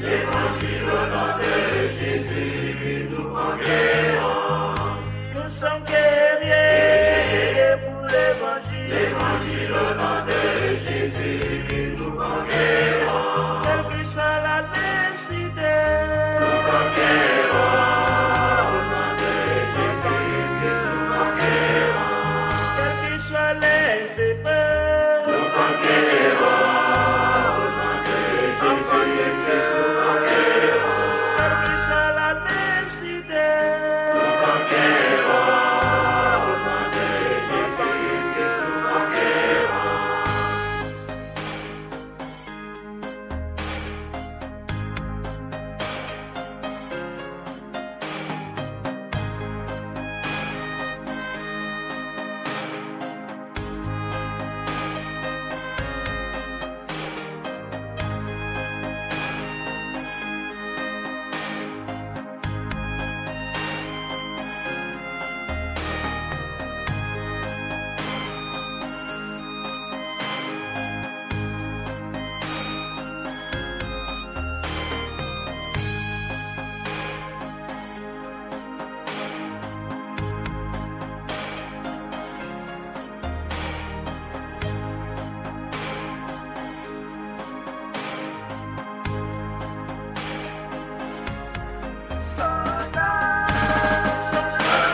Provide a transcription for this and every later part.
Évangile au nom de Jésus, nous conquérons. Nous sommes guerriers pour l'évangile. Évangile au nom de Jésus, nous conquérons. Quelle que soit la nécessité, Nous conquérons. Au nom de Jésus, nous conquérons. quelles que soient les épreuves, Nous conquérons. Au nom de Jésus, nous conquérons. quelle que soit la nécessité, Nous conquérons. Au nom de Jésus, nous conquérons.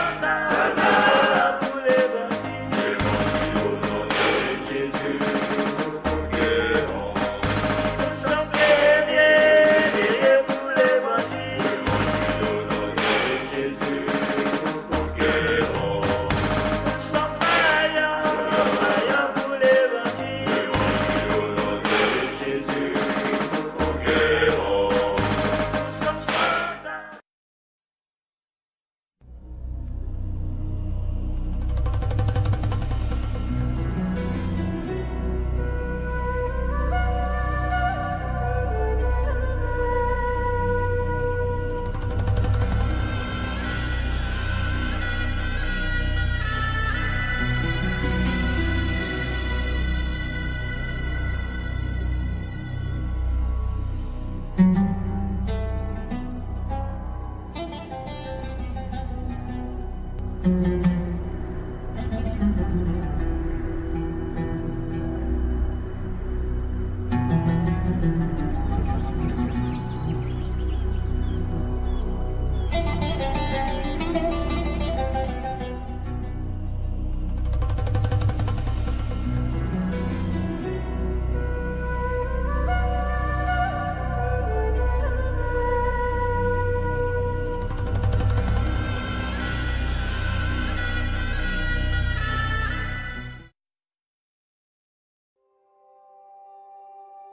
soldats pour l'évangile. Évangile au nom de Jésus, nous conquérons. Nous sommes guerriers pour l'évangile. Évangile au nom de Jésus, nous conquérons. Nous sommes vaillants pour l'évangile. Évangile au nom de Jésus, nous conquérons. Nous sommes soldats.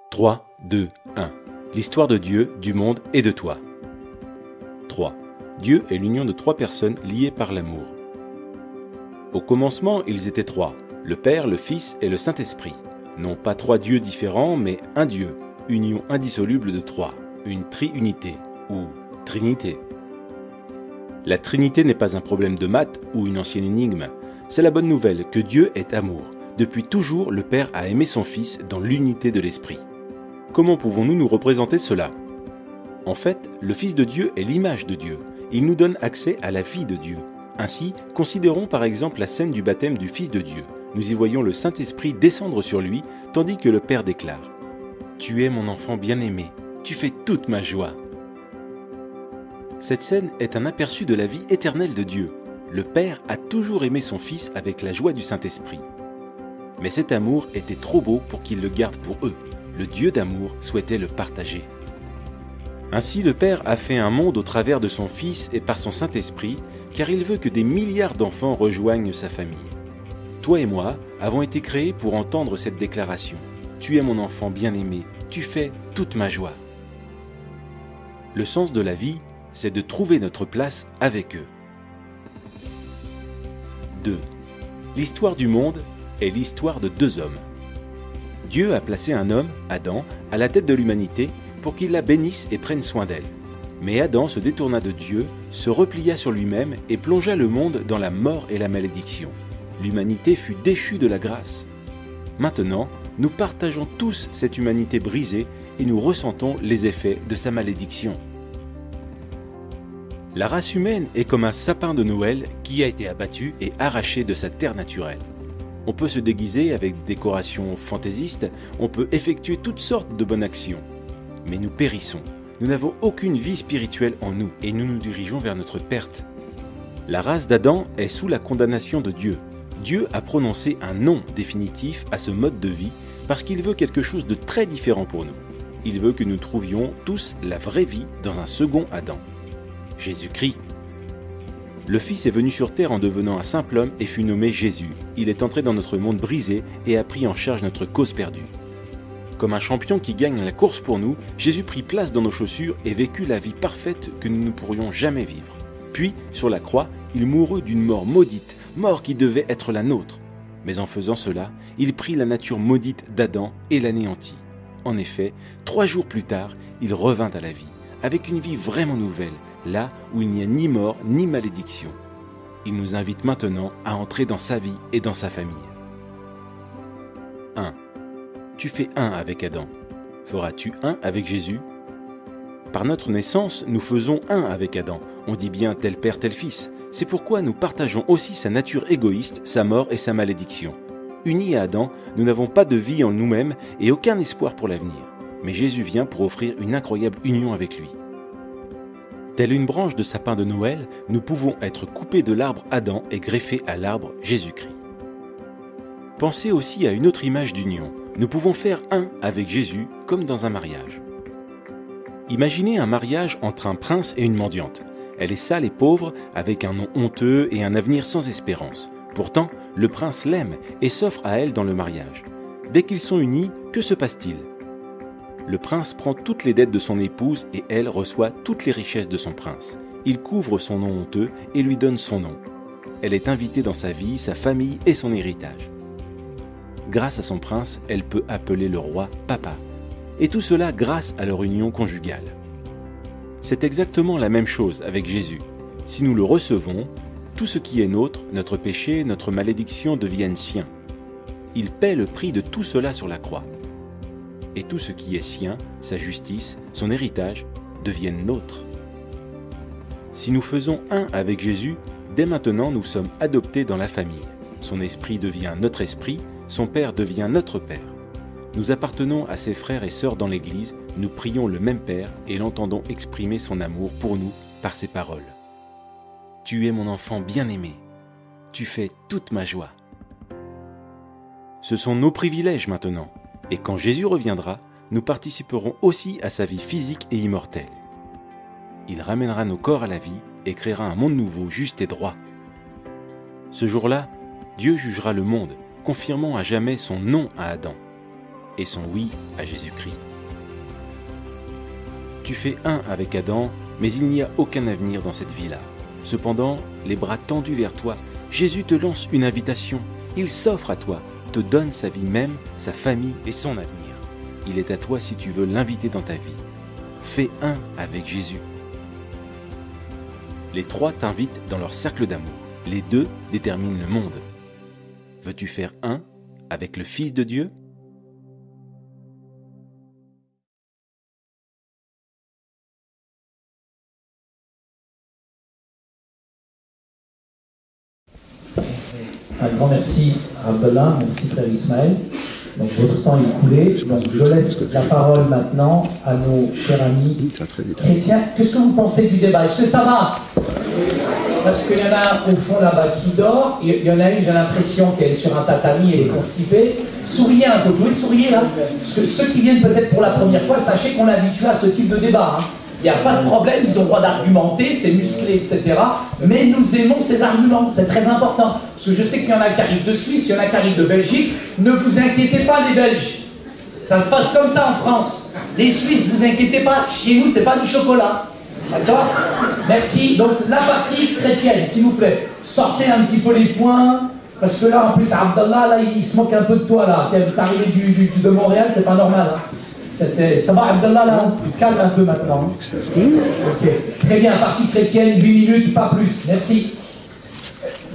Trois, deux, un. L'histoire de Dieu, du monde et de toi. 3. Dieu est l'union de trois personnes liées par l'amour. Au commencement, ils étaient trois, le Père, le Fils et le Saint-Esprit. Non pas trois dieux différents, mais un Dieu, union indissoluble de trois, une triunité, ou Trinité. La Trinité n'est pas un problème de maths ou une ancienne énigme. C'est la bonne nouvelle que Dieu est amour. Depuis toujours, le Père a aimé son Fils dans l'unité de l'Esprit. Comment pouvons-nous nous représenter cela ? En fait, le Fils de Dieu est l'image de Dieu. Il nous donne accès à la vie de Dieu. Ainsi, considérons par exemple la scène du baptême du Fils de Dieu. Nous y voyons le Saint-Esprit descendre sur lui, tandis que le Père déclare « Tu es mon enfant bien-aimé, tu fais toute ma joie ». Cette scène est un aperçu de la vie éternelle de Dieu. Le Père a toujours aimé son Fils avec la joie du Saint-Esprit. Mais cet amour était trop beau pour qu'il le garde pour eux. Le Dieu d'amour souhaitait le partager. Ainsi, le Père a fait un monde au travers de son Fils et par son Saint-Esprit, car il veut que des milliards d'enfants rejoignent sa famille. Toi et moi avons été créés pour entendre cette déclaration. Tu es mon enfant bien-aimé, tu fais toute ma joie. Le sens de la vie, c'est de trouver notre place avec eux. 2. L'histoire du monde est l'histoire de deux hommes. Dieu a placé un homme, Adam, à la tête de l'humanité pour qu'il la bénisse et prenne soin d'elle. Mais Adam se détourna de Dieu, se replia sur lui-même et plongea le monde dans la mort et la malédiction. L'humanité fut déchue de la grâce. Maintenant, nous partageons tous cette humanité brisée et nous ressentons les effets de sa malédiction. La race humaine est comme un sapin de Noël qui a été abattu et arraché de sa terre naturelle. On peut se déguiser avec des décorations fantaisistes, on peut effectuer toutes sortes de bonnes actions. Mais nous périssons. Nous n'avons aucune vie spirituelle en nous et nous nous dirigeons vers notre perte. La race d'Adam est sous la condamnation de Dieu. Dieu a prononcé un non définitif à ce mode de vie parce qu'il veut quelque chose de très différent pour nous. Il veut que nous trouvions tous la vraie vie dans un second Adam. Jésus-Christ. Le Fils est venu sur terre en devenant un simple homme et fut nommé Jésus. Il est entré dans notre monde brisé et a pris en charge notre cause perdue. Comme un champion qui gagne la course pour nous, Jésus prit place dans nos chaussures et vécut la vie parfaite que nous ne pourrions jamais vivre. Puis, sur la croix, il mourut d'une mort maudite, mort qui devait être la nôtre. Mais en faisant cela, il prit la nature maudite d'Adam et l'anéantit. En effet, 3 jours plus tard, il revint à la vie, avec une vie vraiment nouvelle, là où il n'y a ni mort ni malédiction. Il nous invite maintenant à entrer dans sa vie et dans sa famille. 1. Tu fais un avec Adam. Feras-tu un avec Jésus? Par notre naissance, nous faisons un avec Adam. On dit bien tel père, tel fils. C'est pourquoi nous partageons aussi sa nature égoïste, sa mort et sa malédiction. Unis à Adam, nous n'avons pas de vie en nous-mêmes et aucun espoir pour l'avenir. Mais Jésus vient pour offrir une incroyable union avec lui. Telle une branche de sapin de Noël, nous pouvons être coupés de l'arbre Adam et greffés à l'arbre Jésus-Christ. Pensez aussi à une autre image d'union. Nous pouvons faire un avec Jésus comme dans un mariage. Imaginez un mariage entre un prince et une mendiante. Elle est sale et pauvre, avec un nom honteux et un avenir sans espérance. Pourtant, le prince l'aime et s'offre à elle dans le mariage. Dès qu'ils sont unis, que se passe-t-il? Le prince prend toutes les dettes de son épouse et elle reçoit toutes les richesses de son prince. Il couvre son nom honteux et lui donne son nom. Elle est invitée dans sa vie, sa famille et son héritage. Grâce à son prince, elle peut appeler le roi papa. Et tout cela grâce à leur union conjugale. C'est exactement la même chose avec Jésus. Si nous le recevons, tout ce qui est nôtre, notre péché, notre malédiction deviennent siens. Il paie le prix de tout cela sur la croix. Et tout ce qui est sien, sa justice, son héritage, deviennent nôtres. Si nous faisons un avec Jésus, dès maintenant nous sommes adoptés dans la famille. Son esprit devient notre esprit, son Père devient notre Père. Nous appartenons à ses frères et sœurs dans l'Église, nous prions le même Père et l'entendons exprimer son amour pour nous par ses paroles. Tu es mon enfant bien-aimé, tu fais toute ma joie. Ce sont nos privilèges maintenant, et quand Jésus reviendra, nous participerons aussi à sa vie physique et immortelle. Il ramènera nos corps à la vie et créera un monde nouveau, juste et droit. Ce jour-là, Dieu jugera le monde, confirmant à jamais son non à Adam et son oui à Jésus-Christ. Tu fais un avec Adam, mais il n'y a aucun avenir dans cette vie-là. Cependant, les bras tendus vers toi, Jésus te lance une invitation. Il s'offre à toi, te donne sa vie même, sa famille et son avenir. Il est à toi si tu veux l'inviter dans ta vie. Fais un avec Jésus. Les 3 t'invitent dans leur cercle d'amour. Les 2 déterminent le monde. Veux-tu faire un avec le Fils de Dieu ? Un grand merci à Abdallah, merci Frère Ismaël. Donc votre temps est écoulé, donc je laisse la parole maintenant à nos chers amis chrétiens. Qu'est-ce que vous pensez du débat? Est-ce que ça va? Parce qu'il y en a au fond là-bas qui dort, il y en a une, j'ai l'impression qu'elle est sur un tatami, elle est constipée. Souriez un peu, vous pouvez sourire là? Parce que ceux qui viennent peut-être pour la première fois, sachez qu'on est habitué à ce type de débat. Hein. Il n'y a pas de problème, ils ont le droit d'argumenter, c'est musclé, etc. Mais nous aimons ces arguments, c'est très important. Parce que je sais qu'il y en a qui arrivent de Suisse, il y en a qui arrivent de Belgique. Ne vous inquiétez pas les Belges. Ça se passe comme ça en France. Les Suisses, ne vous inquiétez pas, chez nous, c'est pas du chocolat. D'accord? Merci. Donc la partie chrétienne, s'il vous plaît. Sortez un petit peu les points. Parce que là, en plus, Abdallah, là, il se moque un peu de toi, là. T'es arrivé de Montréal, c'est pas normal. Hein. Ça va, Abdallah, là, calme un peu maintenant. Ok. Très bien, partie chrétienne, 8 minutes, pas plus. Merci.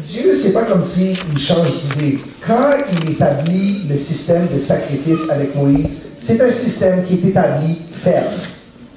Dieu, c'est pas comme s'il change d'idée. Quand il établit le système de sacrifice avec Moïse, c'est un système qui est établi ferme.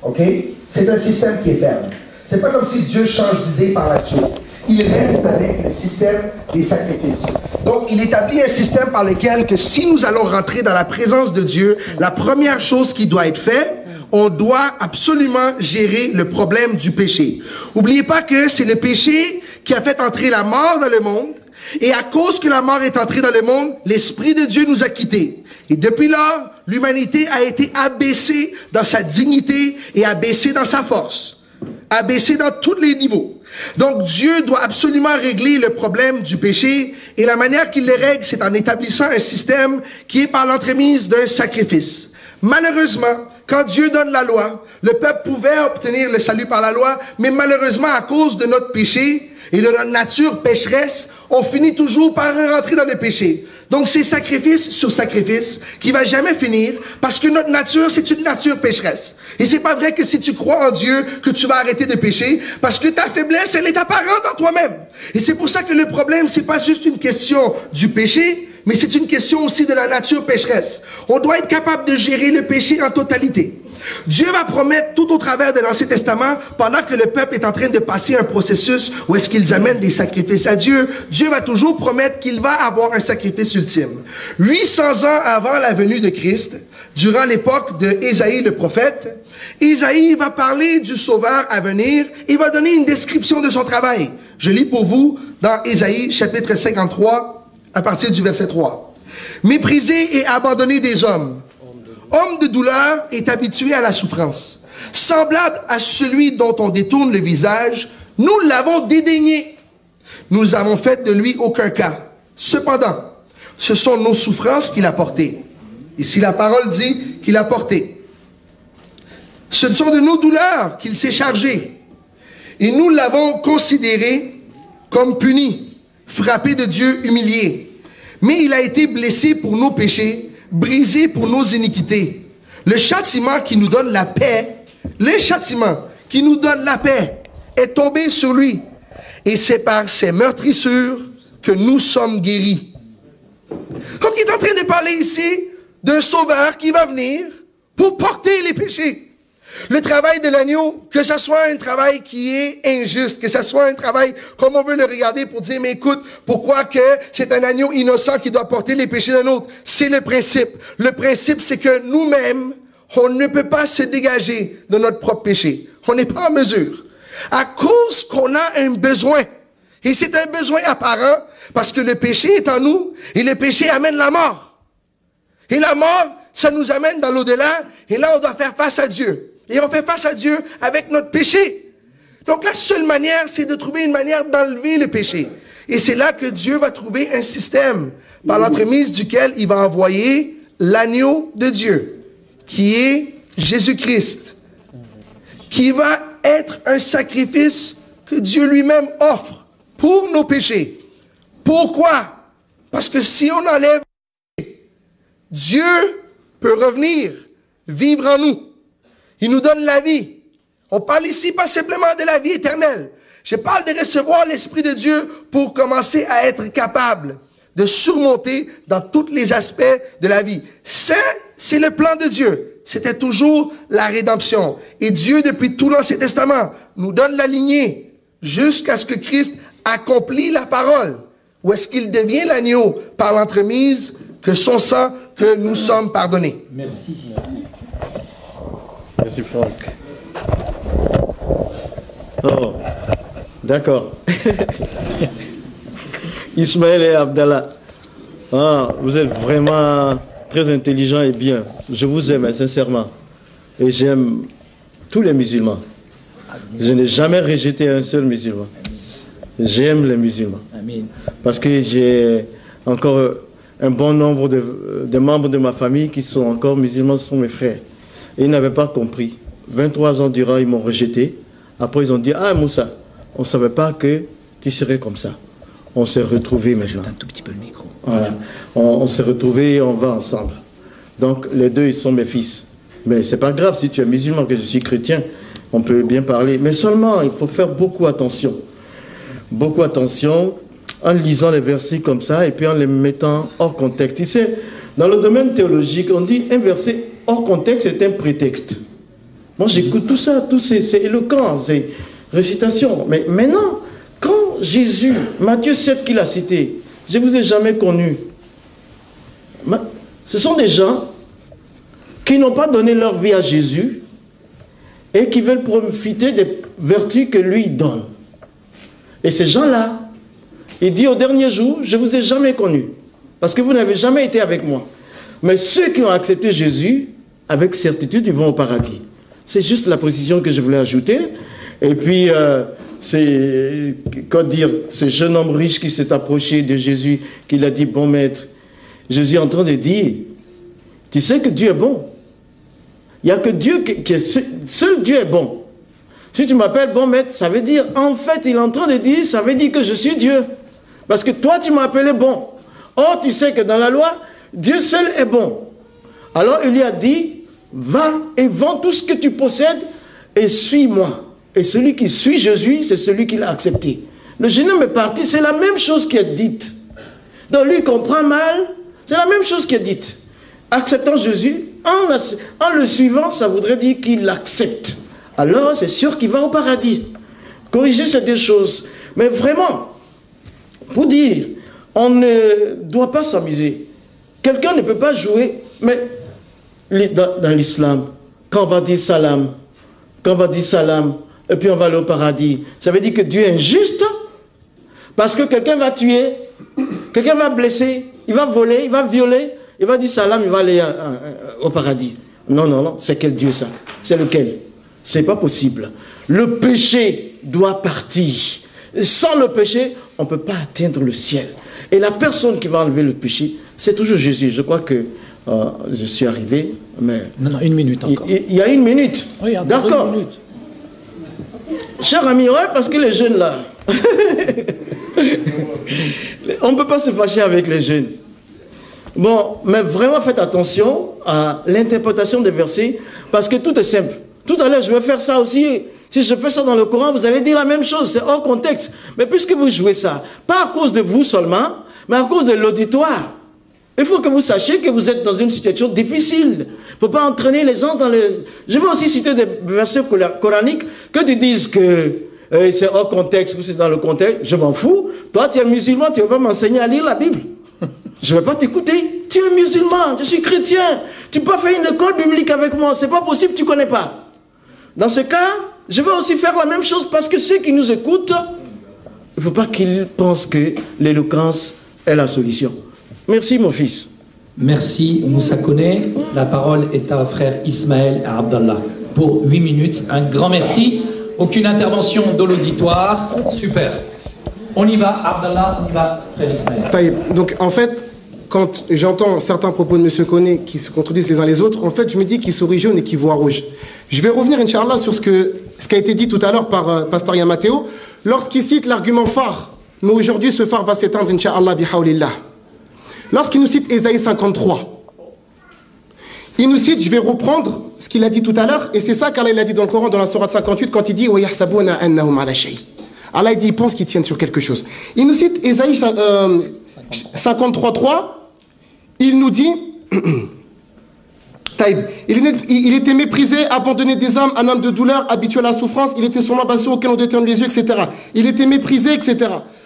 OK? C'est un système qui est ferme. C'est pas comme si Dieu change d'idée par la suite. Il reste avec le système des sacrifices. Donc, il établit un système par lequel que si nous allons rentrer dans la présence de Dieu, la première chose qui doit être faite, on doit absolument gérer le problème du péché. N'oubliez pas que c'est le péché qui a fait entrer la mort dans le monde. Et à cause que la mort est entrée dans le monde, l'Esprit de Dieu nous a quittés. Et depuis lors, l'humanité a été abaissée dans sa dignité et abaissée dans sa force. Abaissée dans tous les niveaux. Donc Dieu doit absolument régler le problème du péché. Et la manière qu'il le règle, c'est en établissant un système qui est par l'entremise d'un sacrifice. Malheureusement, quand Dieu donne la loi, le peuple pouvait obtenir le salut par la loi, mais malheureusement, à cause de notre péché et de notre nature pécheresse, on finit toujours par rentrer dans le péché. Donc c'est sacrifice sur sacrifice qui va jamais finir parce que notre nature, c'est une nature pécheresse. Et c'est pas vrai que si tu crois en Dieu, que tu vas arrêter de pécher parce que ta faiblesse, elle est apparente en toi-même. Et c'est pour ça que le problème, c'est pas juste une question du péché, mais c'est une question aussi de la nature pécheresse. On doit être capable de gérer le péché en totalité. Dieu va promettre tout au travers de l'Ancien Testament, pendant que le peuple est en train de passer un processus où est-ce qu'ils amènent des sacrifices à Dieu, Dieu va toujours promettre qu'il va avoir un sacrifice ultime. 800 ans avant la venue de Christ, durant l'époque de Ésaïe le prophète, Ésaïe va parler du Sauveur à venir, il va donner une description de son travail. Je lis pour vous dans Ésaïe chapitre 53, à partir du verset 3. « Méprisé et abandonné des hommes, homme de douleur est habitué à la souffrance. Semblable à celui dont on détourne le visage, nous l'avons dédaigné. Nous avons fait de lui aucun cas. Cependant, ce sont nos souffrances qu'il a portées. » Ici, la parole dit qu'il a porté. « Ce sont de nos douleurs qu'il s'est chargé. Et nous l'avons considéré comme puni, frappé de Dieu, humilié. Mais il a été blessé pour nos péchés, brisé pour nos iniquités. Le châtiment qui nous donne la paix, le châtiment qui nous donne la paix est tombé sur lui. Et c'est par ses meurtrissures que nous sommes guéris. » Donc il est en train de parler ici d'un sauveur qui va venir pour porter les péchés. Le travail de l'agneau, que ce soit un travail qui est injuste, que ce soit un travail comme on veut le regarder pour dire, mais écoute, pourquoi que c'est un agneau innocent qui doit porter les péchés d'un autre? C'est le principe. Le principe, c'est que nous-mêmes, on ne peut pas se dégager de notre propre péché. On n'est pas en mesure. À cause qu'on a un besoin. Et c'est un besoin apparent, parce que le péché est en nous, et le péché amène la mort. Et la mort, ça nous amène dans l'au-delà, et là, on doit faire face à Dieu. Et on fait face à Dieu avec notre péché. Donc la seule manière, c'est de trouver une manière d'enlever le péché. Et c'est là que Dieu va trouver un système par l'entremise duquel il va envoyer l'agneau de Dieu, qui est Jésus-Christ, qui va être un sacrifice que Dieu lui-même offre pour nos péchés. Pourquoi? Parce que si on enlève le péché, Dieu peut revenir, vivre en nous. Il nous donne la vie. On parle ici pas simplement de la vie éternelle. Je parle de recevoir l'Esprit de Dieu pour commencer à être capable de surmonter dans tous les aspects de la vie. Ça, c'est le plan de Dieu. C'était toujours la rédemption. Et Dieu, depuis tout l'Ancien Testament, nous donne la lignée jusqu'à ce que Christ accomplit la parole. Où est-ce qu'il devient l'agneau par l'entremise que son sang, que nous sommes pardonnés. Merci. Merci Franck. Oh, d'accord. Ismaël et Abdallah, vous êtes vraiment très intelligents et bien. Je vous aime sincèrement. Et j'aime tous les musulmans. Je n'ai jamais rejeté un seul musulman. J'aime les musulmans. Parce que j'ai encore un bon nombre de membres de ma famille qui sont encore musulmans, ce sont mes frères. Et ils n'avaient pas compris. 23 ans durant, ils m'ont rejeté. Après, ils ont dit, ah Moussa, on ne savait pas que tu serais comme ça. On s'est retrouvés maintenant. Un tout petit peu le micro. Voilà. On s'est retrouvés et on va ensemble. Donc, les deux, ils sont mes fils. Mais c'est pas grave si tu es musulman, que je suis chrétien. On peut bien parler. Mais seulement, il faut faire beaucoup attention. Beaucoup attention. en lisant les versets comme ça et puis en les mettant hors contexte. Tu sais, dans le domaine théologique, on dit un verset hors contexte est un prétexte. Moi, j'écoute tout ça, c'est éloquent, c'est récitation. Mais maintenant, quand Jésus, Matthieu 7 qu'il a cité, je ne vous ai jamais connu. Ce sont des gens qui n'ont pas donné leur vie à Jésus et qui veulent profiter des vertus que lui donne. Et ces gens-là, il dit au dernier jour, je ne vous ai jamais connu, parce que vous n'avez jamais été avec moi. Mais ceux qui ont accepté Jésus, avec certitude, ils vont au paradis. C'est juste la précision que je voulais ajouter. Et puis, c'est, quoi dire, ce jeune homme riche qui s'est approché de Jésus, qui lui a dit, bon maître, Jésus est en train de dire, tu sais que Dieu est bon. Il n'y a que Dieu qui est seul Dieu est bon. Si tu m'appelles bon maître, ça veut dire, en fait, il est en train de dire, ça veut dire que je suis Dieu. Parce que toi, tu m'as appelé bon. Or, tu sais que dans la loi, Dieu seul est bon. Alors, il lui a dit, va et vends tout ce que tu possèdes et suis-moi. Et celui qui suit Jésus, c'est celui qui l'a accepté. Le jeune homme est parti, c'est la même chose qui est dite. Donc lui comprend mal, c'est la même chose qui est dite. Acceptant Jésus, en le suivant, ça voudrait dire qu'il l'accepte. Alors c'est sûr qu'il va au paradis. Corriger ces deux choses. Mais vraiment, pour dire, on ne doit pas s'amuser. Quelqu'un ne peut pas jouer, mais dans l'islam, quand on va dire salam, et puis on va aller au paradis, ça veut dire que Dieu est injuste, parce que quelqu'un va tuer, quelqu'un va blesser, il va voler, il va violer, il va dire salam, il va aller au paradis. Non, non, non, c'est quel Dieu ça? C'est lequel? C'est pas possible. Le péché doit partir. Sans le péché, on ne peut pas atteindre le ciel. Et la personne qui va enlever le péché, c'est toujours Jésus. Je crois que je suis arrivé, mais... Non, 1 minute encore. Il y a 1 minute. Oui, d'accord. Cher ami, ouais, parce que les jeunes là, on ne peut pas se fâcher avec les jeunes. Bon, mais vraiment faites attention à l'interprétation des versets, parce que tout est simple. Tout à l'heure, je vais faire ça aussi. Si je fais ça dans le Coran, vous allez dire la même chose, c'est hors contexte. Mais puisque vous jouez ça, pas à cause de vous seulement, mais à cause de l'auditoire. Il faut que vous sachiez que vous êtes dans une situation difficile. Il ne faut pas entraîner les gens dans le... Je vais aussi citer des versets coraniques que tu dises que c'est hors contexte ou c'est dans le contexte. Je m'en fous. Toi, tu es musulman, tu ne vas pas m'enseigner à lire la Bible. Je ne vais pas t'écouter. Tu es musulman, je suis chrétien. Tu peux pas faire une école biblique avec moi. C'est pas possible, tu ne connais pas. Dans ce cas, je vais aussi faire la même chose parce que ceux qui nous écoutent, il ne faut pas qu'ils pensent que l'éloquence est la solution. Merci mon fils. Merci Moussa Koné. La parole est à frère Ismaël Abdallah. Pour 8 minutes, un grand merci. Aucune intervention de l'auditoire. Super. On y va, Abdallah, on y va, frère Ismaël. Donc en fait, quand j'entends certains propos de M. Koné qui se contredisent les uns les autres, en fait je me dis qu'ils sourit jaune et qu'ils voient rouge. Je vais revenir, Inch'Allah, sur ce qui a été dit tout à l'heure par Pasteur Yamateo, lorsqu'il cite l'argument phare. Mais aujourd'hui, ce phare va s'éteindre, Inch'Allah, bihawlillah. Lorsqu'il nous cite Ésaïe 53, il nous cite, je vais reprendre ce qu'il a dit tout à l'heure, et c'est ça qu'Allah a dit dans le Coran, dans la sourate 58, quand il dit Allah dit, il pense qu'ils tiennent sur quelque chose. Il nous cite Ésaïe 53.3, il nous dit, il était méprisé, abandonné des hommes, un homme de douleur, habitué à la souffrance, il était sûrement basé auquel on détourne les yeux, etc. Il était méprisé, etc.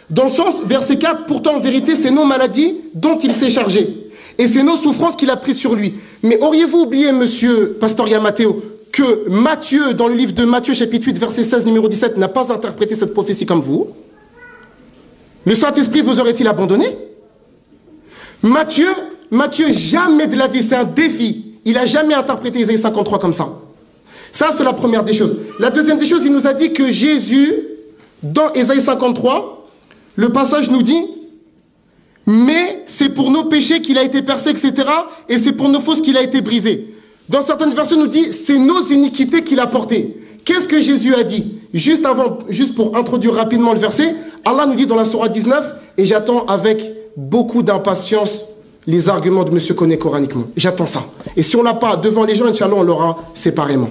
Dans le sens, verset 4, pourtant en vérité, c'est nos maladies dont il s'est chargé. Et c'est nos souffrances qu'il a prises sur lui. Mais auriez-vous oublié, monsieur Pasteur Yamateo, que Matthieu, dans le livre de Matthieu, chapitre 8, verset 16, numéro 17, n'a pas interprété cette prophétie comme vous? Le Saint-Esprit vous aurait-il abandonné? Matthieu, jamais de la vie, c'est un défi. Il n'a jamais interprété Ésaïe 53 comme ça. Ça, c'est la première des choses. La deuxième des choses, il nous a dit que Jésus, dans Ésaïe 53, le passage nous dit, mais c'est pour nos péchés qu'il a été percé, etc. Et c'est pour nos fautes qu'il a été brisé. Dans certaines versions, nous dit, c'est nos iniquités qu'il a portées. Qu'est-ce que Jésus a dit? Juste pour introduire rapidement le verset, Allah nous dit dans la sourate 19, et j'attends avec beaucoup d'impatience les arguments de M. Koné coraniquement. J'attends ça. Et si on l'a pas devant les gens, Inch'Allah, on l'aura séparément.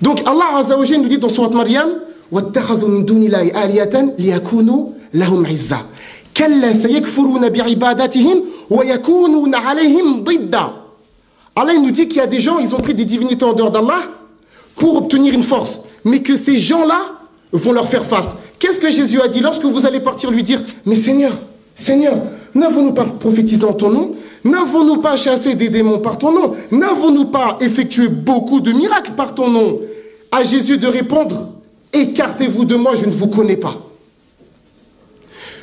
Donc Allah Azza wa Jalla nous dit dans sourate Maryam, وَاتَّخَذُوا مِن دُونِ اللَّهِ آلِهَةً لِيَكُونُوا لهم عزة كلا سيكفرون بعبادتهم ويكونون عليهم ضدا. Allah nous dit qu'il y a des gens, ils ont pris des divinités en dehors d'Allah pour obtenir une force, mais que ces gens-là vont leur faire face. Qu'est-ce que Jésus a dit lorsque vous allez partir lui dire, mais Seigneur, Seigneur, n'avons-nous pas prophétisé en ton nom? N'avons-nous pas chassé des démons par ton nom? N'avons-nous pas effectué beaucoup de miracles par ton nom? À Jésus de répondre, écartez-vous de moi, je ne vous connais pas.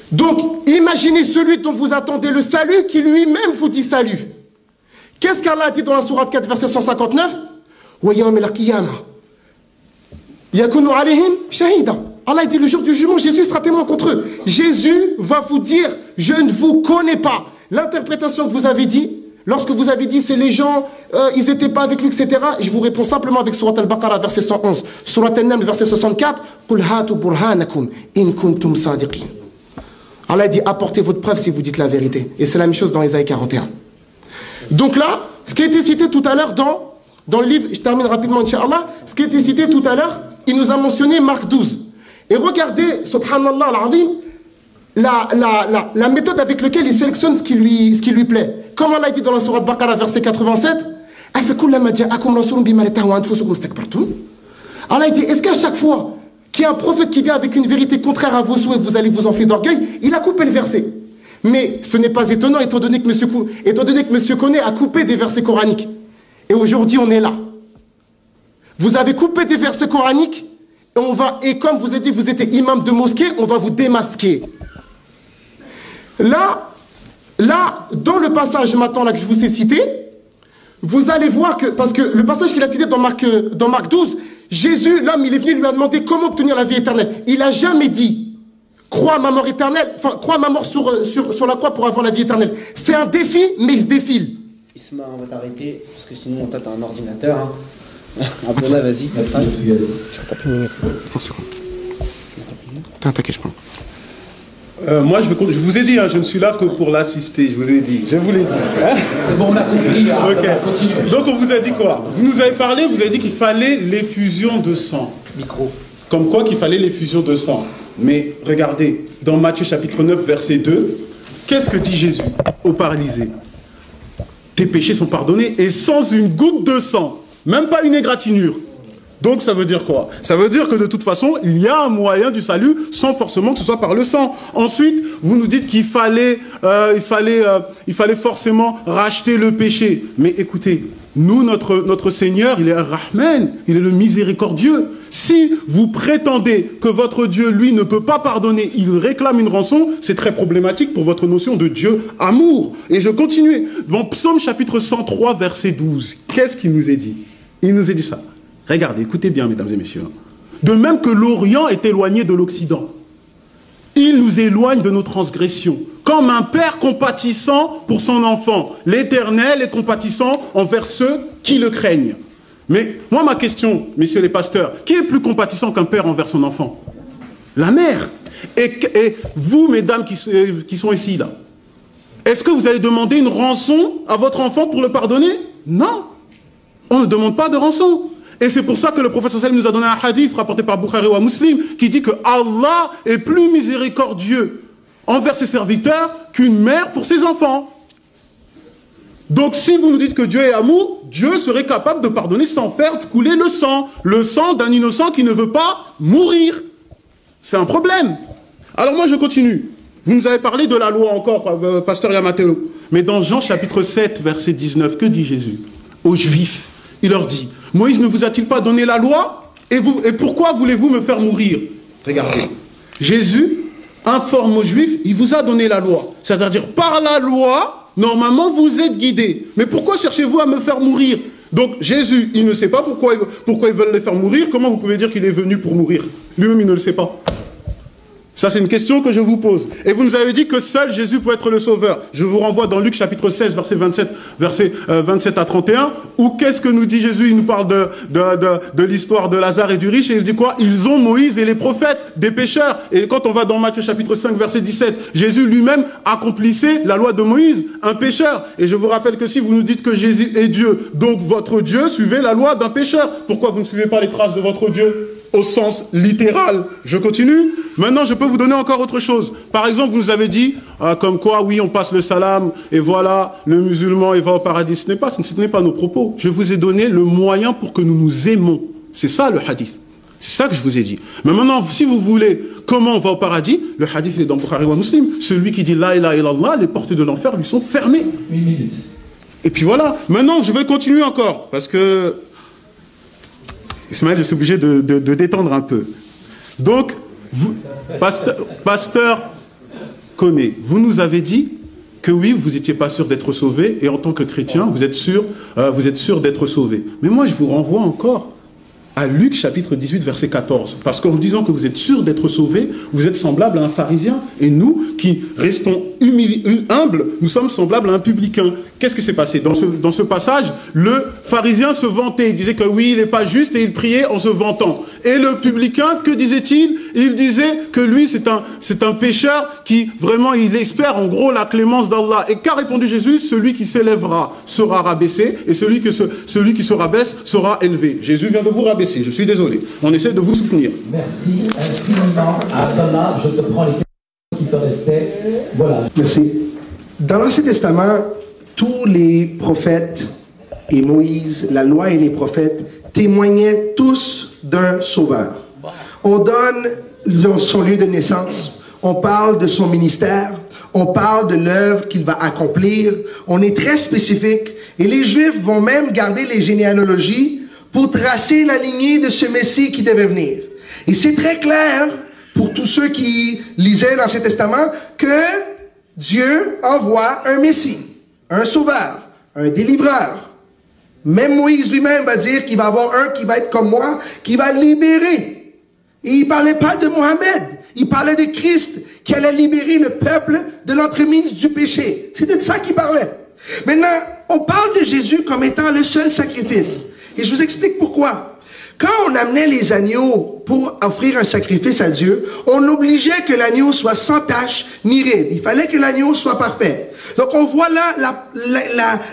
Donc, imaginez celui dont vous attendez le salut qui lui-même vous dit salut. Qu'est-ce qu'Allah a dit dans la sourate 4, verset 159? Allah dit le jour du jugement, Jésus sera témoin contre eux. Jésus va vous dire, je ne vous connais pas. L'interprétation que vous avez dit, lorsque vous avez dit c'est les gens, ils n'étaient pas avec lui, etc. Je vous réponds simplement avec Surat al-Baqarah, verset 111. Surat al-Naml, verset 64. Qul hatu burhanakum in kuntum sadiqin. Allah dit apportez votre preuve si vous dites la vérité. Et c'est la même chose dans Ésaïe 41. Donc là, ce qui a été cité tout à l'heure dans le livre, je termine rapidement, Inch'Allah, ce qui a été cité tout à l'heure, il nous a mentionné Marc 12. Et regardez, subhanallah al-azim, la méthode avec laquelle il sélectionne ce qui lui plaît. Comme Allah dit dans la sourate Baqarah, verset 87, Allah dit, est-ce qu'à chaque fois qu'il y a un prophète qui vient avec une vérité contraire à vos souhaits, vous allez vous enfler d'orgueil? Il a coupé le verset. Mais ce n'est pas étonnant, étant donné que monsieur Koné a coupé des versets coraniques. Et aujourd'hui, on est là. Vous avez coupé des versets coraniques, et comme vous avez dit, vous étiez imam de mosquée, on va vous démasquer. Là, dans le passage maintenant là, que je vous ai cité, vous allez voir que, parce que le passage qu'il a cité dans Marc 12, Jésus, l'homme, il est venu lui a demandé comment obtenir la vie éternelle. Il n'a jamais dit, crois à ma mort éternelle, enfin, crois à ma mort sur la croix pour avoir la vie éternelle. C'est un défi, mais il se défile. Isma, on va t'arrêter, parce que sinon, t'as un ordinateur. Hein. Abdallah, vas-y. Attention. T'inquiète, je prends. Moi, je vous ai dit, hein, je ne suis là que pour l'assister, je vous ai dit, je vous l'ai dit. Hein. C'est bon, on a compris. Okay. Donc, on vous a dit quoi? Vous nous avez parlé, vous avez dit qu'il fallait l'effusion de sang. Micro. Comme quoi qu'il fallait l'effusion de sang. Mais regardez, dans Matthieu chapitre 9, verset 2, qu'est-ce que dit Jésus au paralysé? Tes péchés sont pardonnés et sans une goutte de sang, même pas une égratignure. Donc ça veut dire quoi? Ça veut dire que de toute façon, il y a un moyen du salut sans forcément que ce soit par le sang. Ensuite, vous nous dites qu'il fallait forcément racheter le péché. Mais écoutez, nous, notre Seigneur, il est un Rahman, il est le miséricordieux. Si vous prétendez que votre Dieu, lui, ne peut pas pardonner, il réclame une rançon, c'est très problématique pour votre notion de Dieu amour. Et je continue. Dans Psaume chapitre 103, verset 12, qu'est-ce qu'il nous est dit? Il nous est dit ça. Regardez, écoutez bien, mesdames et messieurs. De même que l'Orient est éloigné de l'Occident, il nous éloigne de nos transgressions. Comme un père compatissant pour son enfant, l'Éternel est compatissant envers ceux qui le craignent. Mais moi, ma question, messieurs les pasteurs, qui est plus compatissant qu'un père envers son enfant? La mère. Et vous, mesdames qui sont ici, là, est-ce que vous allez demander une rançon à votre enfant pour le pardonner? Non. On ne demande pas de rançon. Et c'est pour ça que le prophète sallallahu alayhi wa sallam nous a donné un hadith rapporté par Bukhari ou Muslim qui dit que Allah est plus miséricordieux envers ses serviteurs qu'une mère pour ses enfants. Donc si vous nous dites que Dieu est amour, Dieu serait capable de pardonner sans faire couler le sang d'un innocent qui ne veut pas mourir. C'est un problème. Alors moi je continue. Vous nous avez parlé de la loi encore, pasteur Yamatelo. Mais dans Jean chapitre 7, verset 19, que dit Jésus aux Juifs? Il leur dit, Moïse ne vous a-t-il pas donné la loi? Et pourquoi voulez-vous me faire mourir? Regardez, Jésus informe aux Juifs, il vous a donné la loi. C'est-à-dire, par la loi, normalement, vous êtes guidés. Mais pourquoi cherchez-vous à me faire mourir? Donc, Jésus, il ne sait pas pourquoi ils veulent les faire mourir. Comment vous pouvez dire qu'il est venu pour mourir? Lui-même, il ne le sait pas. Ça, c'est une question que je vous pose. Et vous nous avez dit que seul Jésus peut être le sauveur. Je vous renvoie dans Luc chapitre 16, verset 27 à 31, où qu'est-ce que nous dit Jésus? Il nous parle de l'histoire de Lazare et du riche, et il dit quoi? Ils ont Moïse et les prophètes, des pécheurs. Et quand on va dans Matthieu chapitre 5, verset 17, Jésus lui-même accomplissait la loi de Moïse, un pécheur. Et je vous rappelle que si vous nous dites que Jésus est Dieu, donc votre Dieu, suivez la loi d'un pécheur. Pourquoi vous ne suivez pas les traces de votre Dieu? au sens littéral. Je continue. Maintenant, je peux vous donner encore autre chose. Par exemple, vous nous avez dit, comme quoi, oui, on passe le salam, et voilà, le musulman, il va au paradis. Ce n'est pas nos propos. Je vous ai donné le moyen pour que nous nous aimons. C'est ça, le hadith. C'est ça que je vous ai dit. Mais maintenant, si vous voulez comment on va au paradis, le hadith est dans Bukhari wa Muslim. Celui qui dit la ilaha illallah, les portes de l'enfer lui sont fermées. Une minute. Et puis voilà. Maintenant, je vais continuer encore. Parce que Ismaël, je suis obligé de détendre un peu. Donc, vous, pasteur Koné, vous nous avez dit que oui, vous n'étiez pas sûr d'être sauvé. Et en tant que chrétien, vous êtes sûr d'être sauvé. Mais moi, je vous renvoie encore à Luc chapitre 18 verset 14, parce qu'en disant que vous êtes sûr d'être sauvé, vous êtes semblable à un pharisien, et nous qui restons humbles, nous sommes semblables à un publicain. Qu'est-ce qui s'est passé dans ce passage? Le pharisien se vantait, il disait que oui, il n'est pas juste, et il priait en se vantant. Et le publicain, que disait-il? Il disait que lui, c'est un pécheur qui vraiment, il espère en gros la clémence d'Allah. Et qu'a répondu Jésus? Celui qui s'élèvera sera rabaissé, et celui qui se rabaisse sera élevé. Jésus vient de vous rabaisser. Je suis désolé. On essaie de vous soutenir. Merci infiniment. Abdallah, je te prends les questions qui te restaient. Voilà. Merci. Dans l'Ancien Testament, tous les prophètes et Moïse, la loi et les prophètes témoignaient tous d'un sauveur. On donne son lieu de naissance, on parle de son ministère, on parle de l'œuvre qu'il va accomplir, on est très spécifique et les Juifs vont même garder les généalogies pour tracer la lignée de ce Messie qui devait venir. Et c'est très clair pour tous ceux qui lisaient l'Ancien Testament que Dieu envoie un Messie, un sauveur, un délivreur. Même Moïse lui-même va dire qu'il va avoir un qui va être comme moi, qui va libérer. Et il ne parlait pas de Mohammed, il parlait de Christ qui allait libérer le peuple de l'entremise du péché. C'était de ça qu'il parlait. Maintenant, on parle de Jésus comme étant le seul sacrifice. Et je vous explique pourquoi. Quand on amenait les agneaux pour offrir un sacrifice à Dieu, on obligeait que l'agneau soit sans tache ni ride. Il fallait que l'agneau soit parfait. Donc on voit là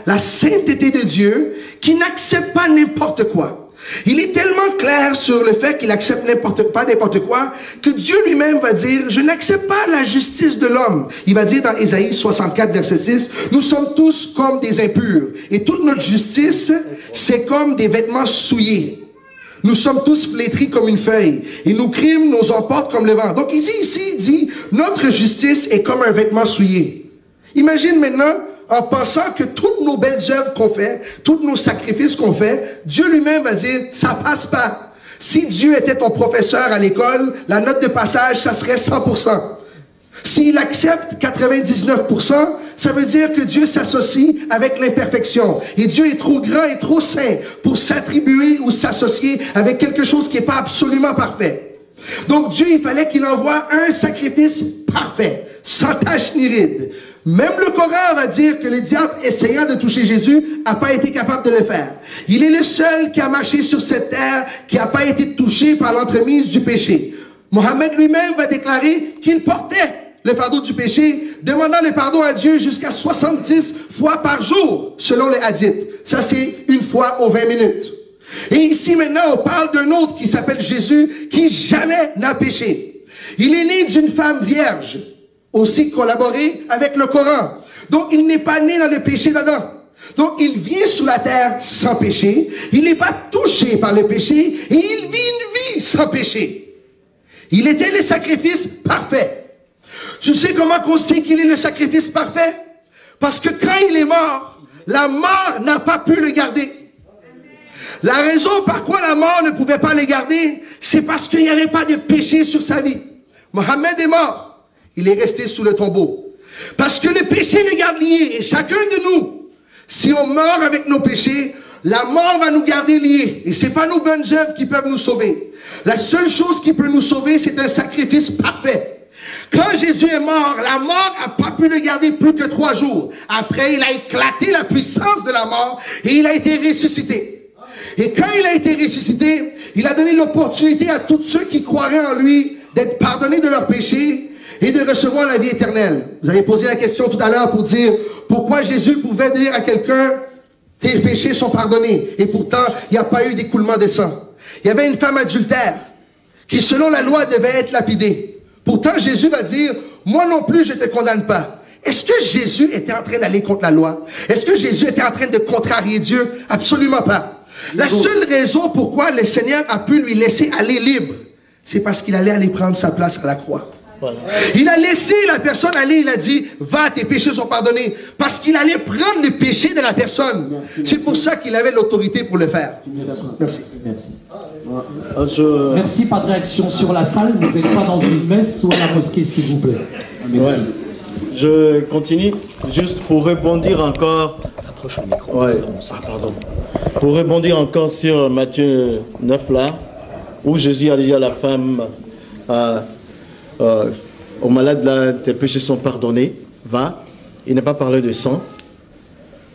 la sainteté de Dieu qui n'accepte pas n'importe quoi. Il est tellement clair sur le fait qu'il accepte pas n'importe quoi que Dieu lui-même va dire « Je n'accepte pas la justice de l'homme ». Il va dire dans Ésaïe 64, verset 6, « Nous sommes tous comme des impurs et toute notre justice, c'est comme des vêtements souillés. Nous sommes tous flétris comme une feuille et nos crimes nous emportent comme le vent. » Donc ici, il dit « Notre justice est comme un vêtement souillé ». Imagine maintenant, en pensant que toutes nos belles œuvres qu'on fait, tous nos sacrifices qu'on fait, Dieu lui-même va dire, ça passe pas. Si Dieu était ton professeur à l'école, la note de passage, ça serait 100%. S'il accepte 99%, ça veut dire que Dieu s'associe avec l'imperfection. Et Dieu est trop grand et trop saint pour s'attribuer ou s'associer avec quelque chose qui n'est pas absolument parfait. Donc Dieu, il fallait qu'il envoie un sacrifice parfait, sans tache ni ride. Même le Coran va dire que le diable, essayant de toucher Jésus, n'a pas été capable de le faire. Il est le seul qui a marché sur cette terre, qui n'a pas été touché par l'entremise du péché. Mohammed lui-même va déclarer qu'il portait le fardeau du péché, demandant le pardon à Dieu jusqu'à 70 fois par jour, selon les hadiths. Ça, c'est une fois aux 20 minutes. Et ici, maintenant, on parle d'un autre qui s'appelle Jésus, qui jamais n'a péché. Il est né d'une femme vierge, aussi collaboré avec le Coran. Donc, il n'est pas né dans le péché d'Adam. Donc, il vient sur la terre sans péché. Il n'est pas touché par le péché. Et il vit une vie sans péché. Il était le sacrifice parfait. Tu sais comment on sait qu'il est le sacrifice parfait? Parce que quand il est mort, la mort n'a pas pu le garder. La raison par quoi la mort ne pouvait pas le garder, c'est parce qu'il n'y avait pas de péché sur sa vie. Mohammed est mort. Il est resté sous le tombeau. Parce que le péché le garde lié. Et chacun de nous, si on meurt avec nos péchés, la mort va nous garder liés. Et ce n'est pas nos bonnes œuvres qui peuvent nous sauver. La seule chose qui peut nous sauver, c'est un sacrifice parfait. Quand Jésus est mort, la mort n'a pas pu le garder plus que 3 jours. Après, il a éclaté la puissance de la mort et il a été ressuscité. Et quand il a été ressuscité, il a donné l'opportunité à tous ceux qui croiraient en lui d'être pardonnés de leurs péchés et de recevoir la vie éternelle. Vous avez posé la question tout à l'heure pour dire pourquoi Jésus pouvait dire à quelqu'un tes péchés sont pardonnés et pourtant il n'y a pas eu d'écoulement de sang. Il y avait une femme adultère qui selon la loi devait être lapidé. Pourtant, Jésus va dire, moi non plus, je ne te condamne pas. Est-ce que Jésus était en train d'aller contre la loi? Est-ce que Jésus était en train de contrarier Dieu? Absolument pas. La seule raison pourquoi le Seigneur a pu lui laisser aller libre, c'est parce qu'il allait aller prendre sa place à la croix. Voilà. Il a laissé la personne aller, il a dit, va, tes péchés sont pardonnés. Parce qu'il allait prendre le péché de la personne. C'est pour ça qu'il avait l'autorité pour le faire. Merci. Merci. Merci, pas de réaction sur la salle. Vous n'êtes pas dans une messe ou à la mosquée, s'il vous plaît. Merci. Ouais. Je continue, juste pour rebondir encore. Approche le micro. Ouais. Pardon. Pour rebondir encore sur Matthieu 9 là, où Jésus a dit à la femme, au malade là, tes péchés sont pardonnés, va. Il n'a pas parlé de sang.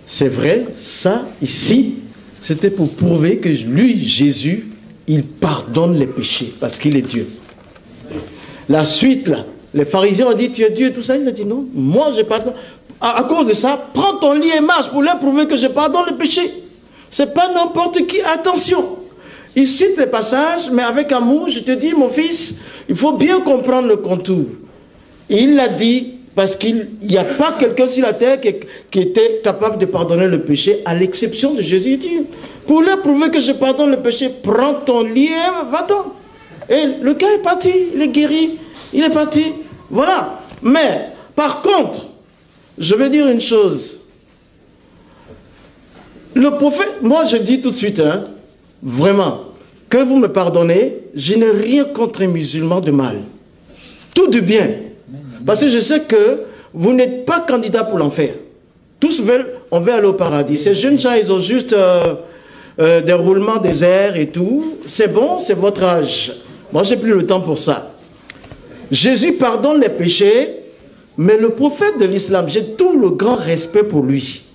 C'est vrai, ça ici, c'était pour prouver que lui, Jésus, il pardonne les péchés parce qu'il est Dieu. La suite là, les pharisiens ont dit tu es Dieu et tout ça, il a dit non, moi je pardonne. À cause de ça, prends ton lit et marche pour leur prouver que je pardonne le péché. C'est pas n'importe qui, attention. Il cite les passages, mais avec amour, je te dis, mon fils, il faut bien comprendre le contour. Il l'a dit parce qu'il n'y a pas quelqu'un sur la terre qui était capable de pardonner le péché, à l'exception de Jésus. Il dit, pour leur prouver que je pardonne le péché, prends ton lit et va-t'en. Et le gars est parti, il est guéri, il est parti. Voilà. Mais, par contre, je vais dire une chose. Le prophète, moi je dis tout de suite, hein, vraiment, que vous me pardonnez, je n'ai rien contre les musulmans de mal. Tout du bien. Parce que je sais que vous n'êtes pas candidat pour l'enfer. Tous veulent, on veut aller au paradis. Ces jeunes gens, ils ont juste des roulements des airs et tout. C'est bon, c'est votre âge. Moi, j'ai plus le temps pour ça. Jésus pardonne les péchés, mais le prophète de l'islam, j'ai tout le grand respect pour lui.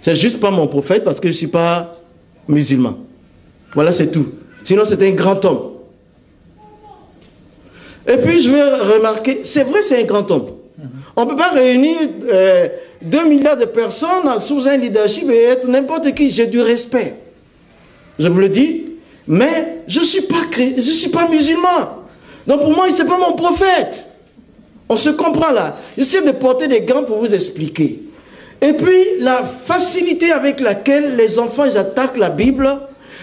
C'est juste pas mon prophète parce que je ne suis pas musulman. Voilà, c'est tout. Sinon, c'est un grand homme. Et puis, je vais remarquer, c'est vrai, c'est un grand homme. On ne peut pas réunir 2 milliards de personnes sous un leadership et être n'importe qui. J'ai du respect. Je vous le dis. Mais je ne suis pas musulman. Donc, pour moi, ce n'est pas mon prophète. On se comprend là. J'essaie de porter des gants pour vous expliquer. Et puis, la facilité avec laquelle les enfants ils attaquent la Bible,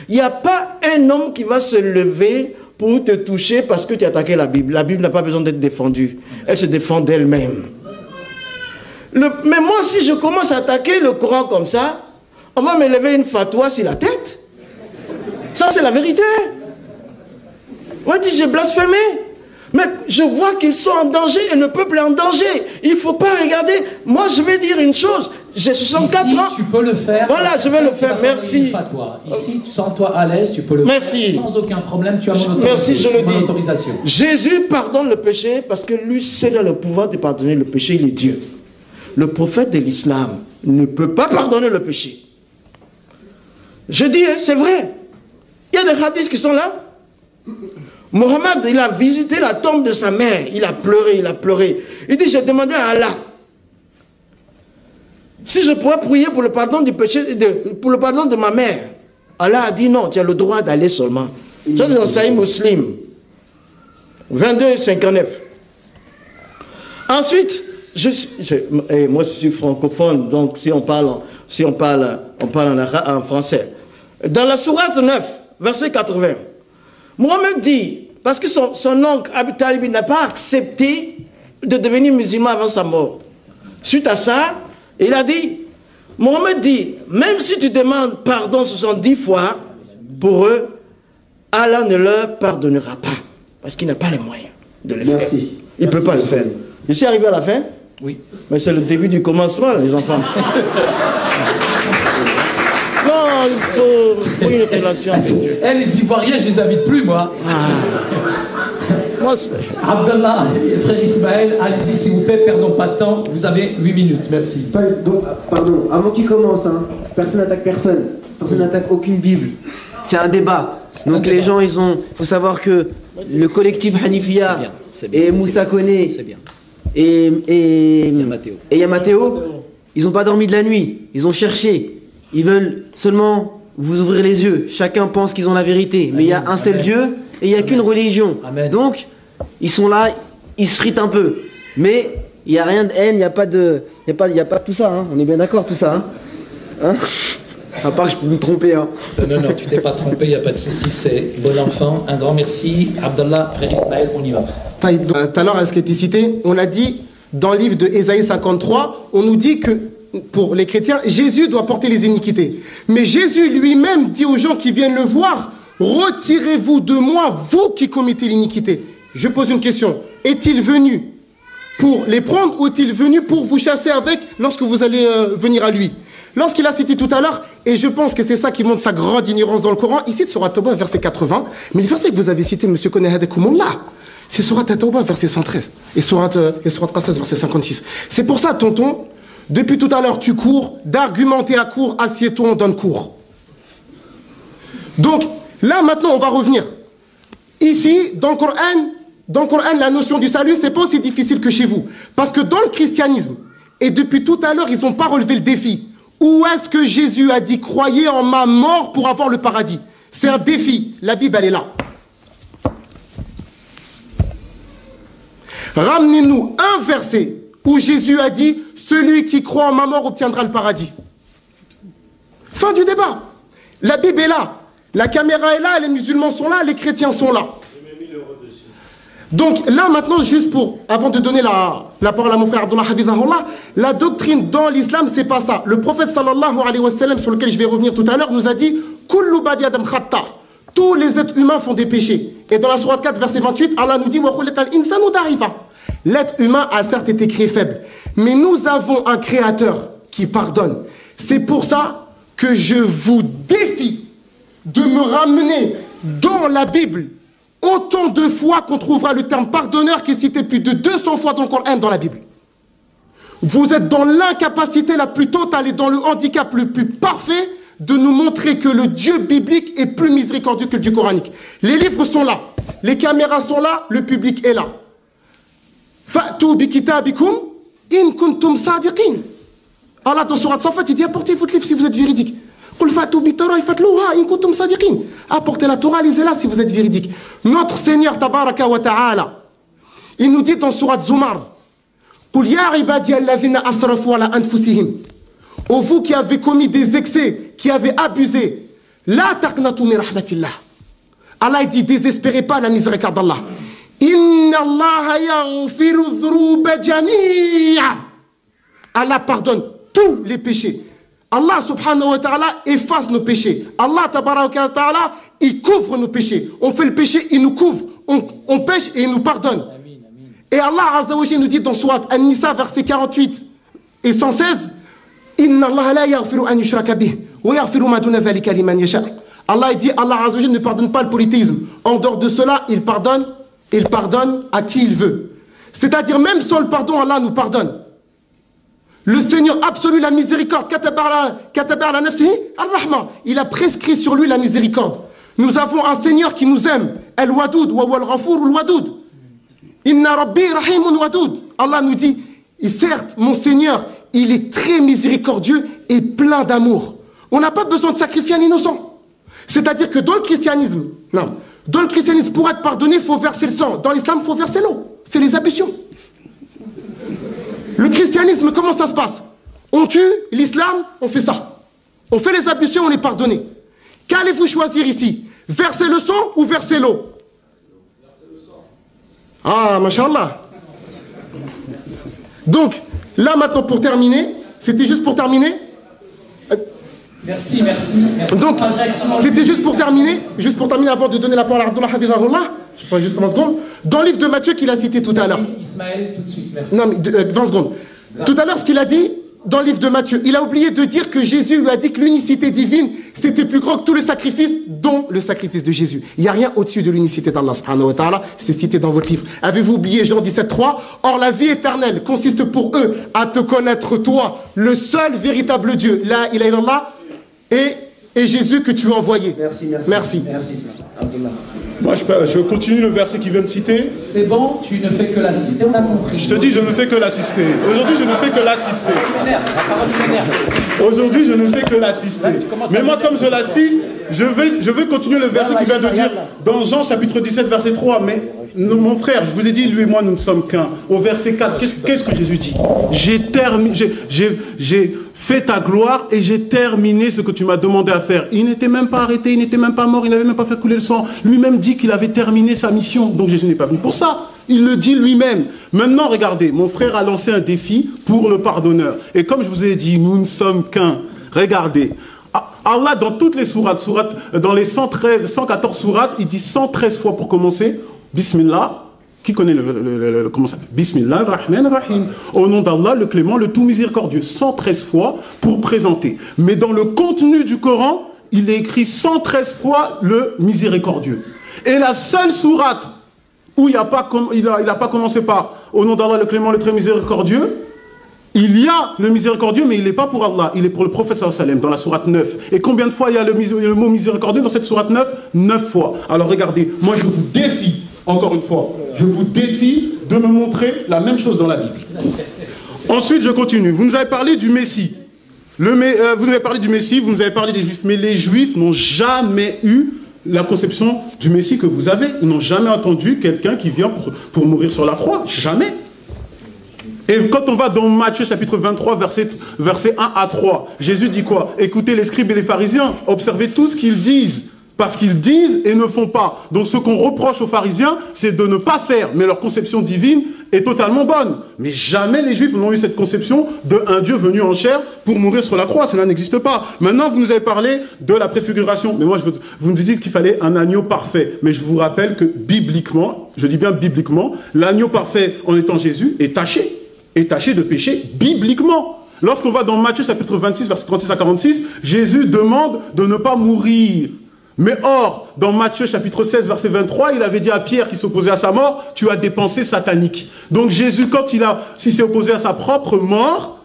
il n'y a pas un homme qui va se lever pour te toucher parce que tu as attaqué la Bible. La Bible n'a pas besoin d'être défendue. Elle se défend d'elle-même. Mais moi, si je commence à attaquer le Coran comme ça, on va me lever une fatwa sur la tête. Ça, c'est la vérité. Moi, je dis, j'ai blasphémé. Mais je vois qu'ils sont en danger et le peuple est en danger. Il ne faut pas regarder. Moi, je vais dire une chose. J'ai 64 Ici, ans. tu peux le faire. Voilà, je vais le faire. Merci. Ici, sens-toi à l'aise, tu peux le faire sans aucun problème. Tu as mon autorisation. Merci, je le dis. Autorisation. Jésus pardonne le péché parce que lui seul a le pouvoir de pardonner le péché. Il est Dieu. Le prophète de l'islam ne peut pas pardonner le péché. Je dis, c'est vrai. Il y a des hadiths qui sont là. Mohammed, il a visité la tombe de sa mère. Il a pleuré, il a pleuré. Il dit, j'ai demandé à Allah si je pourrais prier pour le pardon du péché, pour le pardon de ma mère. Allah a dit non, tu as le droit d'aller seulement. Ça, c'est dans Sahih Muslim. 22,59. Ensuite, moi je suis francophone, donc si on parle en français. Dans la sourate 9, verset 80, Mohammed dit, parce que son oncle Abi Talib n'a pas accepté de devenir musulman avant sa mort. Suite à ça, il a dit, Mohammed dit, même si tu demandes pardon 70 fois, pour eux, Allah ne leur pardonnera pas. Parce qu'il n'a pas les moyens de le faire. Il ne peut pas le faire. Je suis arrivé à la fin? Oui. Mais c'est le début du commencement, les enfants. Non, il faut une relation avec Dieu. Les Ivoiriens, je ne les invite plus, moi. Abdallah, frère Ismaël, allez-y s'il vous plaît, perdons pas de temps. Vous avez 8 minutes, merci. Donc, pardon, avant qu'il commence, hein, personne n'attaque personne. Personne n'attaque aucune Bible. C'est un débat. Donc les gens, il faut savoir que le collectif Hanifiya et Moussa Koné et Yamateo, ils n'ont pas dormi de la nuit. Ils ont cherché. Ils veulent seulement vous ouvrir les yeux. Chacun pense qu'ils ont la vérité. Mais il y a un seul Dieu et il n'y a qu'une religion. Amen. Donc, ils sont là, ils se fritent un peu. Mais il n'y a rien de haine, il n'y a pas de. Il n'y a pas tout ça, hein. On est bien d'accord, tout ça, hein, à part que je peux me tromper, hein. Non, tu t'es pas trompé, il n'y a pas de souci, c'est bon enfant. Un grand merci. Abdallah, frère Ismaël, on y va. Tout à l'heure, à ce qui a été cité, on a dit, dans le livre de Ésaïe 53, on nous dit que, pour les chrétiens, Jésus doit porter les iniquités. Mais Jésus lui-même dit aux gens qui viennent le voir, retirez-vous de moi, vous qui commettez l'iniquité. Je pose une question. Est-il venu pour les prendre ou est-il venu pour vous chasser avec lorsque vous allez venir à lui? Lorsqu'il a cité tout à l'heure, et je pense que c'est ça qui montre sa grande ignorance dans le Coran, il cite Surat Tawbah, verset 80, mais le verset que vous avez cité, monsieur Konehadekoumoullah, c'est Surat Tawbah, verset 113, et Surat Qasas, verset 56. C'est pour ça, tonton, depuis tout à l'heure, tu cours, d'argumenter à court, assieds-toi, on donne cours. Donc, là, maintenant, on va revenir. Ici, dans le Coran, la notion du salut, c'est pas aussi difficile que chez vous. Parce que dans le christianisme, et depuis tout à l'heure, ils n'ont pas relevé le défi. Où est-ce que Jésus a dit, croyez en ma mort pour avoir le paradis? C'est un défi. La Bible, elle est là. Ramenez-nous un verset où Jésus a dit, celui qui croit en ma mort obtiendra le paradis. Fin du débat. La Bible est là. La caméra est là, les musulmans sont là, les chrétiens sont là. Donc là maintenant, juste pour, avant de donner la parole à mon frère Abdullah Habibahullah, la doctrine dans l'islam, c'est pas ça. Le prophète sallallahu alayhi wa sallam, sur lequel je vais revenir tout à l'heure, nous a dit Kullu badi adam khata. Tous les êtres humains font des péchés. Et dans la sourate 4, verset 28, Allah nous dit Wa khulqal insanu da'ifa. L'être humain a certes été créé faible, mais nous avons un créateur qui pardonne. C'est pour ça que je vous défie de me ramener dans la Bible autant de fois qu'on trouvera le terme pardonneur qui est cité plus de 200 fois dans le Coran, dans la Bible. Vous êtes dans l'incapacité la plus totale et dans le handicap le plus parfait de nous montrer que le Dieu biblique est plus miséricordieux que le Dieu coranique. Les livres sont là, les caméras sont là, le public est là. Fa'tu bi kitabikum in kuntum sadiqin. Allah dans Surat Safat, il dit apportez votre livre si vous êtes véridique. Apportez la Torah, lisez-la si vous êtes véridique. Notre Seigneur Tabaraka wa Ta'ala, il nous dit dans Surat Zumar, Qul ya ibadi alladhina asrafu ala anfusihim. Ô vous qui avez commis des excès, qui avez abusé, la taqnatu min rahmatillah. Allah dit désespérez pas la miséricorde d'Allah. Inna Allah yaghfiru dhunuba jami'a. Allah pardonne tous les péchés. Allah subhanahu wa ta'ala efface nos péchés. Allah tabaraka wa ta'ala, il couvre nos péchés. On fait le péché, il nous couvre. On pêche et il nous pardonne. Et Allah azza wa jalla nous dit dans Surat An-Nisa, verset 48 et 116, Inna Allah la yaghfiru an yushraka bih wa yaghfiru ma duna dhalika liman yasha. Allah dit, Allah azza wa jalla ne pardonne pas le polythéisme. En dehors de cela, il pardonne à qui il veut. C'est-à-dire même sans le pardon, Allah nous pardonne. Le Seigneur absolu, la miséricorde, il a prescrit sur lui la miséricorde. Nous avons un Seigneur qui nous aime. Al-Wadoud, wa wal-Ghafour al-Wadoud. Inna Rabbi Rahimun Wadoud. Allah nous dit, et certes, mon Seigneur, il est très miséricordieux et plein d'amour. On n'a pas besoin de sacrifier un innocent. C'est-à-dire que dans le christianisme, pour être pardonné, il faut verser le sang. Dans l'islam, il faut verser l'eau. C'est les ablutions. Le christianisme, comment ça se passe? On tue, l'islam, on fait ça. On fait les ablutions, on est pardonné. Qu'allez-vous choisir ici? Verser le sang ou verser l'eau? Ah, mashallah. Donc, là maintenant pour terminer, c'était juste pour terminer. Merci. Donc, c'était juste pour terminer avant de donner la parole à Abdullah Habibahullah. Je crois juste 20 secondes. Dans le livre de Matthieu qu'il a cité tout à l'heure. Ismaël, tout de suite, merci. Non, mais 20 secondes. Tout à l'heure, ce qu'il a dit dans le livre de Matthieu, il a oublié de dire que Jésus lui a dit que l'unicité divine, c'était plus grand que tous les sacrifices, dont le sacrifice de Jésus. Il n'y a rien au-dessus de l'unicité d'Allah subhanahu wa ta'ala. C'est cité dans votre livre. Avez-vous oublié Jean 17,3? Or, la vie éternelle consiste pour eux à te connaître, toi, le seul véritable Dieu. La ilaha illallah. Et Jésus que tu as envoyé. Merci. Moi, je continue le verset qu'il vient de citer. C'est bon, tu ne fais que l'assister, on a compris. Je te dis, je ne fais que l'assister. Aujourd'hui, je ne fais que l'assister. La parole du Seigneur. Aujourd'hui, je ne fais que l'assister. Mais moi, comme je l'assiste, je vais continuer le verset qui vient de dire dans Jean chapitre 17 verset 3. Mais mon frère, je vous ai dit, lui et moi, nous ne sommes qu'un. Au verset 4, qu'est-ce que Jésus dit? J'ai fait ta gloire et j'ai terminé ce que tu m'as demandé à faire. Il n'était même pas arrêté, il n'était même pas mort, il n'avait même pas fait couler le sang. Lui-même dit qu'il avait terminé sa mission. Donc Jésus n'est pas venu pour ça. Il le dit lui-même. Maintenant, regardez, mon frère a lancé un défi pour le pardonneur. Et comme je vous ai dit, nous ne sommes qu'un. Regardez. Allah, dans toutes les sourates, dans les 114 sourates, il dit 113 fois pour commencer, Bismillah. Qui connaît comment ça s'appelle? Bismillah Rahman Rahim. Au nom d'Allah, le clément, le tout miséricordieux. 113 fois pour présenter. Mais dans le contenu du Coran, il est écrit 113 fois le miséricordieux. Et la seule sourate où il n'a pas commencé par au nom d'Allah, le clément, le très miséricordieux, il y a le miséricordieux, mais il n'est pas pour Allah, il est pour le prophète sallallahu alayhi wa sallam, dans la sourate 9. Et combien de fois il y a le mot miséricordieux dans cette sourate 9? 9 fois. Alors regardez, moi je vous défie, encore une fois, je vous défie de me montrer la même chose dans la Bible. Ensuite, je continue. Vous nous avez parlé du Messie. Vous nous avez parlé du Messie, vous nous avez parlé des Juifs, mais les Juifs n'ont jamais eu la conception du Messie que vous avez. Ils n'ont jamais entendu quelqu'un qui vient pour mourir sur la croix. Jamais. Et quand on va dans Matthieu chapitre 23, verset 1 à 3, Jésus dit quoi? Écoutez les scribes et les pharisiens, observez tout ce qu'ils disent. Parce qu'ils disent et ne font pas. Donc ce qu'on reproche aux pharisiens, c'est de ne pas faire. Mais leur conception divine est totalement bonne. Mais jamais les Juifs n'ont eu cette conception d'un Dieu venu en chair pour mourir sur la croix. Cela n'existe pas. Maintenant, vous nous avez parlé de la préfiguration. Mais moi, vous nous dites qu'il fallait un agneau parfait. Mais je vous rappelle que bibliquement, je dis bien bibliquement, l'agneau parfait en étant Jésus est taché de péché bibliquement. Lorsqu'on va dans Matthieu chapitre 26, verset 36 à 46, Jésus demande de ne pas mourir. Mais or, dans Matthieu chapitre 16, verset 23, il avait dit à Pierre qui s'opposait à sa mort, tu as des pensées sataniques. Donc Jésus, quand s'il s'est opposé à sa propre mort,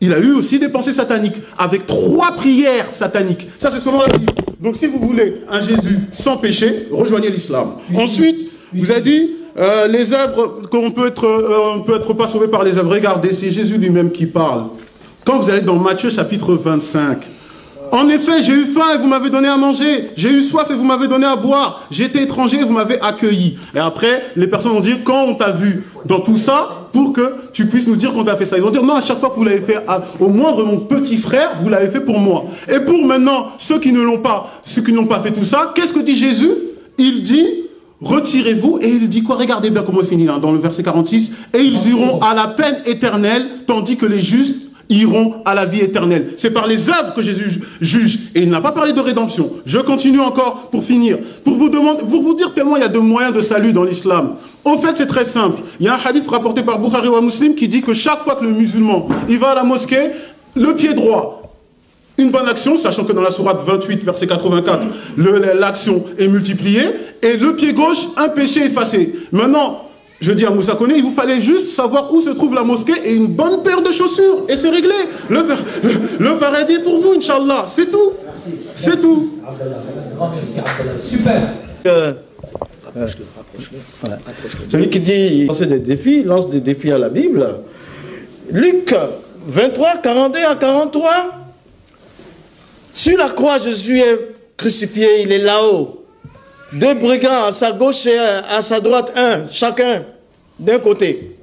il a eu aussi des pensées sataniques, avec 3 prières sataniques. Ça, c'est selon la Bible. Donc si vous voulez un Jésus sans péché, rejoignez l'islam. Ensuite, vous avez dit, les œuvres, qu'on peut être pas sauvé par les œuvres. Regardez, c'est Jésus lui-même qui parle. Quand vous allez dans Matthieu chapitre 25, en effet, j'ai eu faim et vous m'avez donné à manger. J'ai eu soif et vous m'avez donné à boire. J'étais étranger et vous m'avez accueilli. Et après, les personnes vont dire, quand on t'a vu dans tout ça, pour que tu puisses nous dire qu'on t'a fait ça. Ils vont dire, non, à chaque fois que vous l'avez fait, au moindre mon petit frère, vous l'avez fait pour moi. Et pour maintenant, ceux qui n'ont pas fait tout ça, qu'est-ce que dit Jésus? Il dit, retirez-vous. Et il dit quoi? Regardez bien comment il finit dans le verset 46. Et ils iront à la peine éternelle, tandis que les justes iront à la vie éternelle. C'est par les œuvres que Jésus juge. Et il n'a pas parlé de rédemption. Je continue encore pour finir. Pour vous dire tellement il y a de moyens de salut dans l'islam. Au fait, c'est très simple. Il y a un hadith rapporté par Bukhari ou Muslim qui dit que chaque fois que le musulman il va à la mosquée, le pied droit, une bonne action, sachant que dans la sourate 28, verset 84, l'action est multipliée, et le pied gauche, un péché effacé. Maintenant, je dis à Moussa Koné, il vous fallait juste savoir où se trouve la mosquée et une bonne paire de chaussures. Et c'est réglé. Le paradis est pour vous, Inch'Allah. C'est tout. C'est tout. Super. Celui qui dit lance des défis à la Bible. Luc 23, 42 à 43. Sur la croix, Jésus est crucifié, il est là-haut. 2 brigands à sa gauche et à sa droite, un, chacun d'un côté.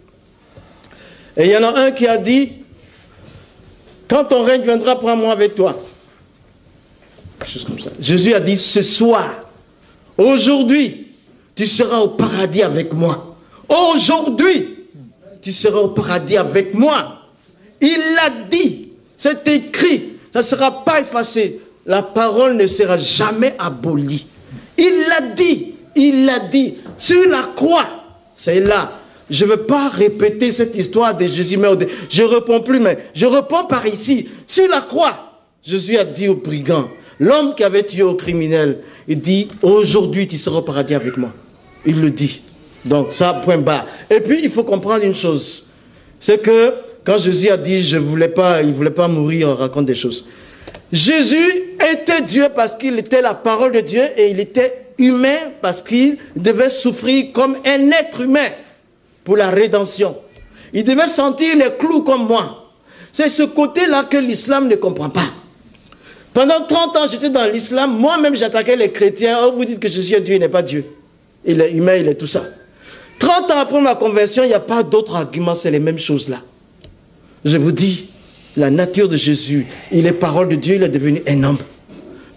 Et il y en a un qui a dit, quand ton règne viendra, prends-moi avec toi. Quelque chose comme ça. Jésus a dit, ce soir, aujourd'hui, tu seras au paradis avec moi. Aujourd'hui, tu seras au paradis avec moi. Il l'a dit, c'est écrit, ça ne sera pas effacé. La parole ne sera jamais abolie. Il l'a dit, sur la croix, c'est là. Je ne veux pas répéter cette histoire de Jésus, mais je ne réponds plus, mais je réponds par ici. Sur la croix, Jésus a dit au brigand, l'homme qui avait tué au criminel, il dit, aujourd'hui tu seras au paradis avec moi. Il le dit. Donc ça, point barre. Et puis il faut comprendre une chose, c'est que quand Jésus a dit, il ne voulait pas mourir, on raconte des choses. Jésus était Dieu parce qu'il était la parole de Dieu et il était humain parce qu'il devait souffrir comme un être humain pour la rédemption. Il devait sentir les clous comme moi. C'est ce côté-là que l'islam ne comprend pas. Pendant 30 ans, j'étais dans l'islam. Moi-même, j'attaquais les chrétiens. Oh, vous dites que Jésus est Dieu, il n'est pas Dieu. Il est humain, il est tout ça. 30 ans après ma conversion, il n'y a pas d'autres arguments, c'est les mêmes choses là. Je vous dis, la nature de Jésus, il est parole de Dieu, il est devenu un homme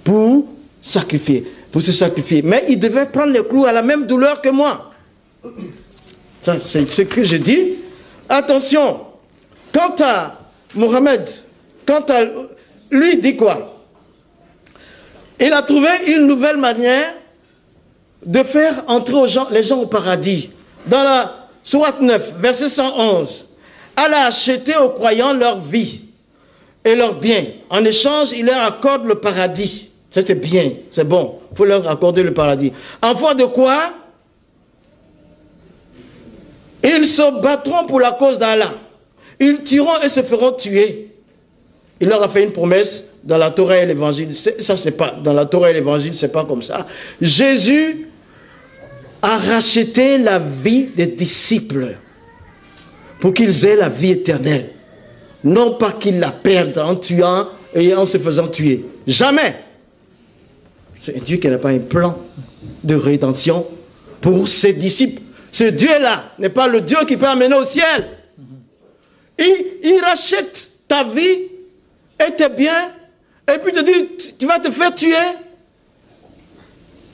pour sacrifier, pour se sacrifier. Mais il devait prendre les clous à la même douleur que moi. Ça, c'est ce que je dis. Attention, quant à Mohamed, lui, il dit quoi? Il a trouvé une nouvelle manière de faire entrer les gens au paradis. Dans la Sourate 9, verset 111, Allah a acheté aux croyants leur vie et leurs biens. En échange, il leur accorde le paradis. C'était bien, c'est bon. Il faut leur accorder le paradis. En foi de quoi? Ils se battront pour la cause d'Allah. Ils tueront et se feront tuer. Il leur a fait une promesse dans la Torah et l'Évangile. Ça, c'est pas dans la Torah et l'Évangile, c'est pas comme ça. Jésus a racheté la vie des disciples pour qu'ils aient la vie éternelle. Non pas qu'ils la perdent en tuant et en se faisant tuer. Jamais. C'est un Dieu qui n'a pas un plan de rédemption pour ses disciples. Ce Dieu-là n'est pas le Dieu qui peut amener au ciel. Il rachète ta vie et tes biens et puis te dit, tu vas te faire tuer.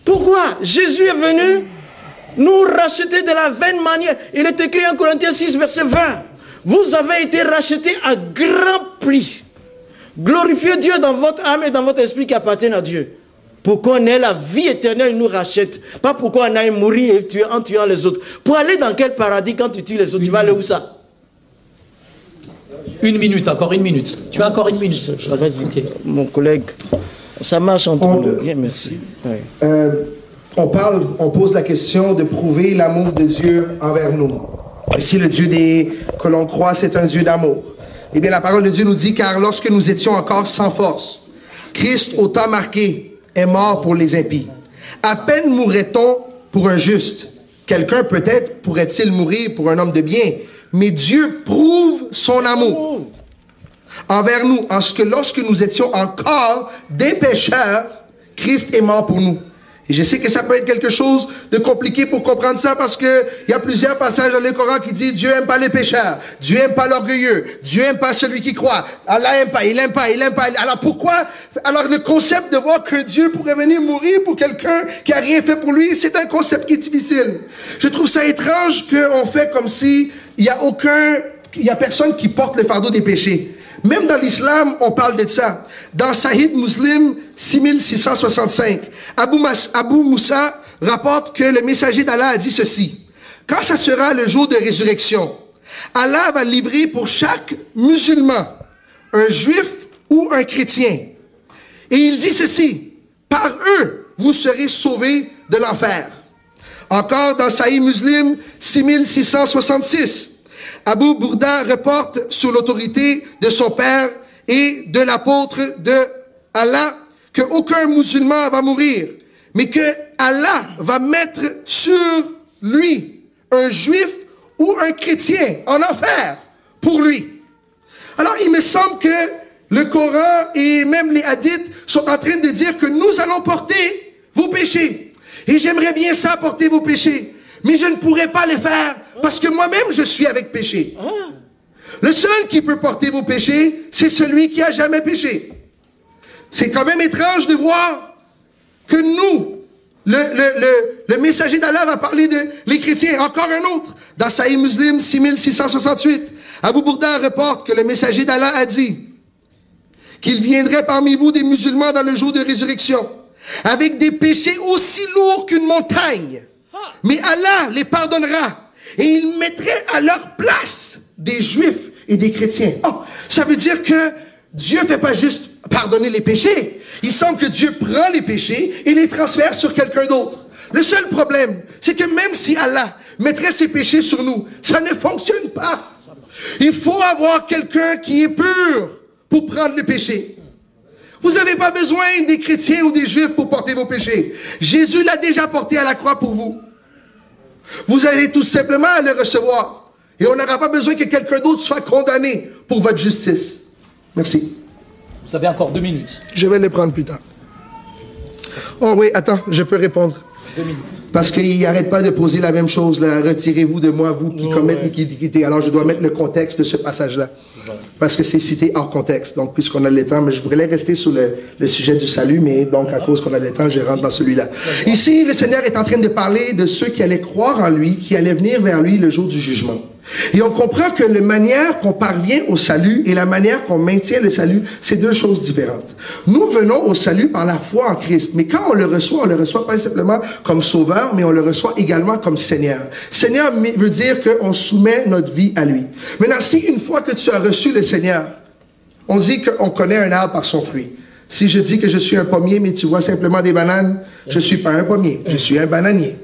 Pourquoi? Jésus est venu nous racheter de la vaine manière. Il est écrit en Corinthiens 6, verset 20. Vous avez été rachetés à grand prix. Glorifiez Dieu dans votre âme et dans votre esprit qui appartiennent à Dieu. Pour qu'on ait la vie éternelle, il nous rachète. Pas pour qu'on aille mourir et tuer en tuant les autres. Pour aller dans quel paradis quand tu tues les autres? Tu vas aller où ça? Une minute, encore une minute. Tu as encore une minute. Okay. Mon collègue, ça marche entre nous. Bien, merci. Oui. On pose la question de prouver l'amour de Dieu envers nous. Si le Dieu que l'on croit, c'est un Dieu d'amour. Eh bien, la parole de Dieu nous dit, car lorsque nous étions encore sans force, Christ, au temps marqué, est mort pour les impies. À peine mourrait-on pour un juste. Quelqu'un peut-être pourrait-il mourir pour un homme de bien, mais Dieu prouve son amour envers nous, en ce que lorsque nous étions encore des pécheurs, Christ est mort pour nous. Et je sais que ça peut être quelque chose de compliqué pour comprendre ça parce que il y a plusieurs passages dans le Coran qui disent Dieu aime pas les pécheurs, Dieu aime pas l'orgueilleux, Dieu aime pas celui qui croit, Allah aime pas, il aime pas, il aime pas. Alors pourquoi? Alors le concept de voir que Dieu pourrait venir mourir pour quelqu'un qui a rien fait pour lui, c'est un concept qui est difficile. Je trouve ça étrange qu'on fait comme si il y a personne qui porte le fardeau des péchés. Même dans l'islam, on parle de ça. Dans Sahih Muslim 6665, Abu Moussa rapporte que le messager d'Allah a dit ceci. Quand ça sera le jour de résurrection, Allah va livrer pour chaque musulman, un juif ou un chrétien. Et il dit ceci, par eux, vous serez sauvés de l'enfer. Encore dans Sahih Muslim 6666, Abu Bourda reporte sur l'autorité de son père et de l'apôtre de Allah qu'aucun musulman va mourir, mais que Allah va mettre sur lui un juif ou un chrétien en enfer pour lui. Alors il me semble que le Coran et même les hadiths sont en train de dire que nous allons porter vos péchés. Et j'aimerais bien ça, porter vos péchés. Mais je ne pourrais pas les faire parce que moi-même je suis avec péché. Le seul qui peut porter vos péchés, c'est celui qui a jamais péché. C'est quand même étrange de voir que nous, le messager d'Allah va parler de les chrétiens. Encore un autre, dans Sahih Muslim 6668, Abu Bourda reporte que le messager d'Allah a dit qu'il viendrait parmi vous des musulmans dans le jour de résurrection avec des péchés aussi lourds qu'une montagne. Mais Allah les pardonnera et il mettrait à leur place des juifs et des chrétiens. Oh, ça veut dire que Dieu ne fait pas juste pardonner les péchés. Il semble que Dieu prend les péchés et les transfère sur quelqu'un d'autre. Le seul problème, c'est que même si Allah mettrait ses péchés sur nous, ça ne fonctionne pas. Il faut avoir quelqu'un qui est pur pour prendre les péchés. Vous n'avez pas besoin des chrétiens ou des juifs pour porter vos péchés. Jésus l'a déjà porté à la croix pour vous. Vous allez tout simplement le recevoir. Et on n'aura pas besoin que quelqu'un d'autre soit condamné pour votre justice. Merci. Vous avez encore 2 minutes. Je vais les prendre plus tard. Oh oui, attends, je peux répondre. 2 minutes. Parce qu'il n'arrête pas de poser la même chose, là. Retirez-vous de moi, vous qui commettez l'iniquité. Alors je dois mettre le contexte de ce passage-là. Parce que c'est cité hors contexte. Donc, puisqu'on a le temps, mais je voulais rester sur le sujet du salut, mais donc, à cause qu'on a le temps, je rentre dans celui-là. Ici, le Seigneur est en train de parler de ceux qui allaient croire en lui, qui allaient venir vers lui le jour du jugement. Et on comprend que la manière qu'on parvient au salut et la manière qu'on maintient le salut, c'est 2 choses différentes. Nous venons au salut par la foi en Christ, mais quand on le reçoit pas simplement comme sauveur, mais on le reçoit également comme Seigneur. Seigneur veut dire qu'on soumet notre vie à lui. Maintenant, si une fois que tu as reçu le Seigneur, on dit qu'on connaît un arbre par son fruit. Si je dis que je suis un pommier, mais tu vois simplement des bananes, je suis pas un pommier, je suis un bananier.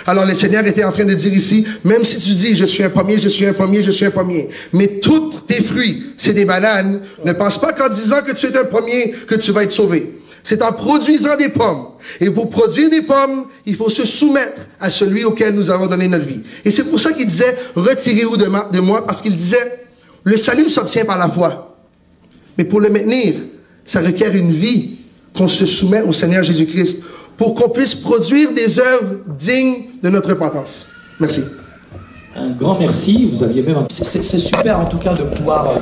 Alors le Seigneur était en train de dire ici, même si tu dis je suis un pommier, je suis un pommier, je suis un pommier, mais tous tes fruits, c'est des bananes, ne pense pas qu'en disant que tu es un pommier, que tu vas être sauvé. C'est en produisant des pommes. Et pour produire des pommes, il faut se soumettre à celui auquel nous avons donné notre vie. Et c'est pour ça qu'il disait, retirez-vous de moi, parce qu'il disait, le salut s'obtient par la foi. Mais pour le maintenir, ça requiert une vie qu'on se soumet au Seigneur Jésus-Christ, pour qu'on puisse produire des œuvres dignes de notre repentance. Merci. Un grand merci. Vous aviez même c'est super en tout cas de pouvoir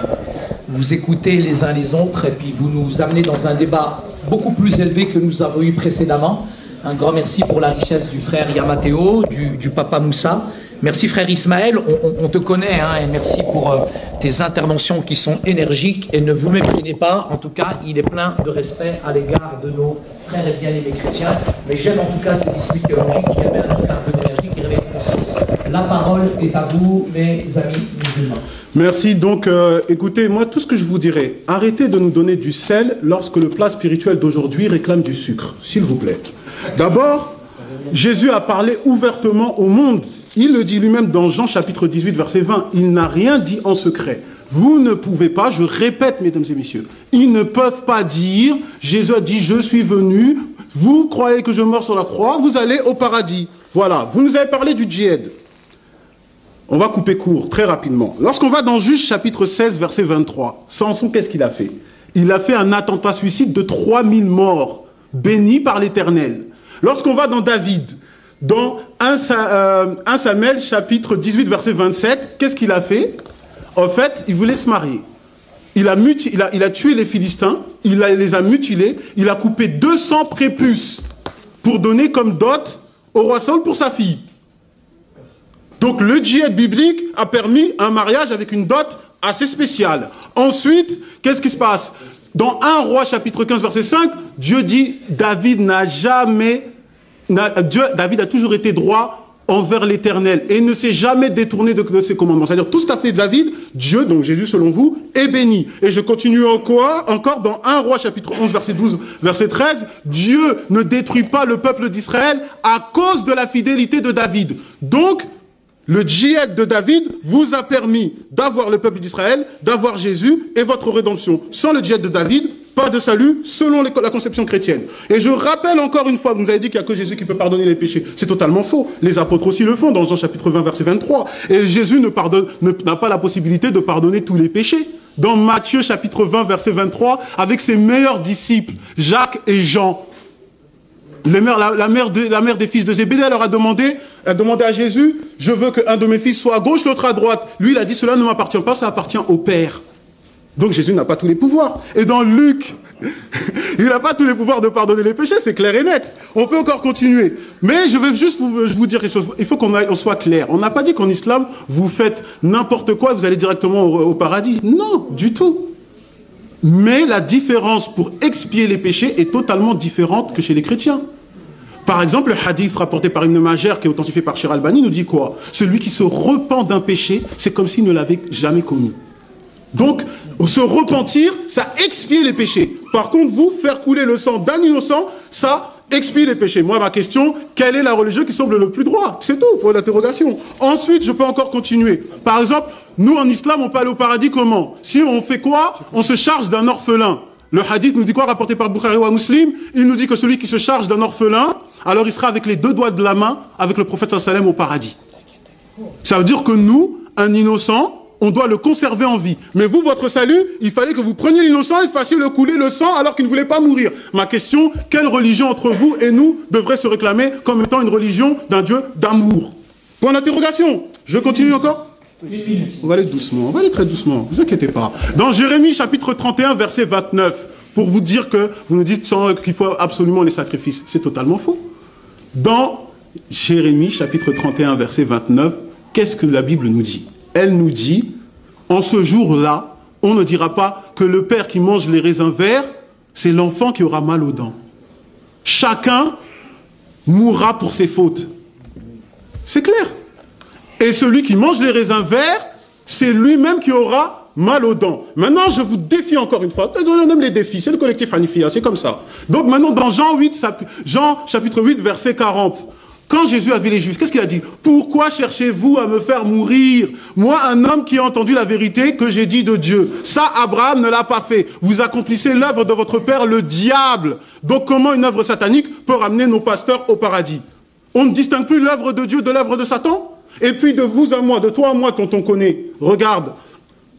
vous écouter les uns les autres et puis vous nous amenez dans un débat beaucoup plus élevé que nous avons eu précédemment. Un grand merci pour la richesse du frère Yamateo, du papa Moussa. Merci frère Ismaël, on te connaît, hein, et merci pour tes interventions qui sont énergiques et ne vous méprenez pas. En tout cas, il est plein de respect à l'égard de nos frères et bien-aimés chrétiens. Mais j'aime en tout cas ces disputes théologiques qui amènent en tout cas un peu d'énergie, qui réveillent une conscience. La parole est à vous, mes amis musulmans. Merci. Donc, écoutez, moi, tout ce que je vous dirais, arrêtez de nous donner du sel lorsque le plat spirituel d'aujourd'hui réclame du sucre, s'il vous plaît. D'abord, Jésus a parlé ouvertement au monde. Il le dit lui-même dans Jean chapitre 18, verset 20. Il n'a rien dit en secret. Vous ne pouvez pas, je répète, mesdames et messieurs, ils ne peuvent pas dire, Jésus a dit, je suis venu, vous croyez que je meurs sur la croix, vous allez au paradis. Voilà, vous nous avez parlé du djihad. On va couper court, très rapidement. Lorsqu'on va dans Juge chapitre 16, verset 23, Samson, qu'est-ce qu'il a fait? Il a fait un attentat suicide de 3000 morts, bénis par l'Éternel. Lorsqu'on va dans David, dans 1 Samuel chapitre 18, verset 27, qu'est-ce qu'il a fait? En fait, il voulait se marier. Il a tué les Philistins, les a mutilés, il a coupé 200 prépuces pour donner comme dot au roi Saül pour sa fille. Donc le djihad biblique a permis un mariage avec une dot assez spéciale. Ensuite, qu'est-ce qui se passe? Dans 1 Roi chapitre 15 verset 5, Dieu dit David a toujours été droit envers l'Éternel et ne s'est jamais détourné de ses commandements. C'est-à-dire tout ce qu'a fait David, Dieu, donc Jésus selon vous, est béni. Et je continue encore dans 1 Roi chapitre 11 verset 12 verset 13, Dieu ne détruit pas le peuple d'Israël à cause de la fidélité de David. Donc le djihad de David vous a permis d'avoir le peuple d'Israël, d'avoir Jésus et votre rédemption. Sans le djihad de David, pas de salut selon la conception chrétienne. Et je rappelle encore une fois, vous nous avez dit qu'il n'y a que Jésus qui peut pardonner les péchés. C'est totalement faux. Les apôtres aussi le font dans Jean chapitre 20 verset 23. Et Jésus n'a pas la possibilité de pardonner tous les péchés. Dans Matthieu chapitre 20 verset 23, avec ses meilleurs disciples, Jacques et Jean, la mère des fils de Zébédée leur a demandé à Jésus, je veux qu'un de mes fils soit à gauche, l'autre à droite. Lui, il a dit, cela ne m'appartient pas, ça appartient au Père. Donc Jésus n'a pas tous les pouvoirs. Et dans Luc, il n'a pas tous les pouvoirs de pardonner les péchés, c'est clair et net. On peut encore continuer. Mais je vais juste vous dire quelque chose. Il faut qu'on soit clair. On n'a pas dit qu'en islam, vous faites n'importe quoi et vous allez directement au paradis. Non, du tout. Mais la différence pour expier les péchés est totalement différente que chez les chrétiens. Par exemple, le hadith rapporté par Ibn Majah, qui est authentifié par Cheikh Albani, nous dit quoi? Celui qui se repent d'un péché, c'est comme s'il ne l'avait jamais commis. Donc, se repentir, ça expie les péchés. Par contre, vous, faire couler le sang d'un innocent, ça expie les péchés. Moi, ma question, quelle est la religion qui semble le plus droit? C'est tout, pour l'interrogation. Ensuite, je peux encore continuer. Par exemple, nous, en islam, on peut aller au paradis comment? Si on fait quoi? On se charge d'un orphelin. Le hadith nous dit quoi, rapporté par Bukhari ou Muslim? Il nous dit que celui qui se charge d'un orphelin, alors il sera avec les 2 doigts de la main avec le prophète sallallahu alayhi wa sallam au paradis. Ça veut dire que nous, un innocent, on doit le conserver en vie. Mais vous, votre salut, il fallait que vous preniez l'innocent et fassiez le couler le sang alors qu'il ne voulait pas mourir. Ma question, quelle religion entre vous et nous devrait se réclamer comme étant une religion d'un Dieu d'amour? Point d'interrogation. Je continue encore? On va aller doucement, on va aller très doucement, ne vous inquiétez pas. Dans Jérémie chapitre 31, verset 29, pour vous dire que vous nous dites qu'il faut absolument les sacrifices. C'est totalement faux. Dans Jérémie chapitre 31, verset 29, qu'est-ce que la Bible nous dit? Elle nous dit, en ce jour-là, on ne dira pas que le père qui mange les raisins verts, c'est l'enfant qui aura mal aux dents. Chacun mourra pour ses fautes. C'est clair. Et celui qui mange les raisins verts, c'est lui-même qui aura mal aux dents. Maintenant, je vous défie encore une fois. On aime les défis, c'est le collectif Hanifia, c'est comme ça. Donc maintenant, dans Jean chapitre 8, verset 40, quand Jésus a vu les Juifs, qu'est-ce qu'il a dit? Pourquoi cherchez-vous à me faire mourir? Moi, un homme qui a entendu la vérité que j'ai dit de Dieu. Ça, Abraham ne l'a pas fait. Vous accomplissez l'œuvre de votre père, le diable. Donc comment une œuvre satanique peut ramener nos pasteurs au paradis? On ne distingue plus l'œuvre de Dieu de l'œuvre de Satan? Et puis de vous à moi, de toi à moi, quand on connaît, regarde,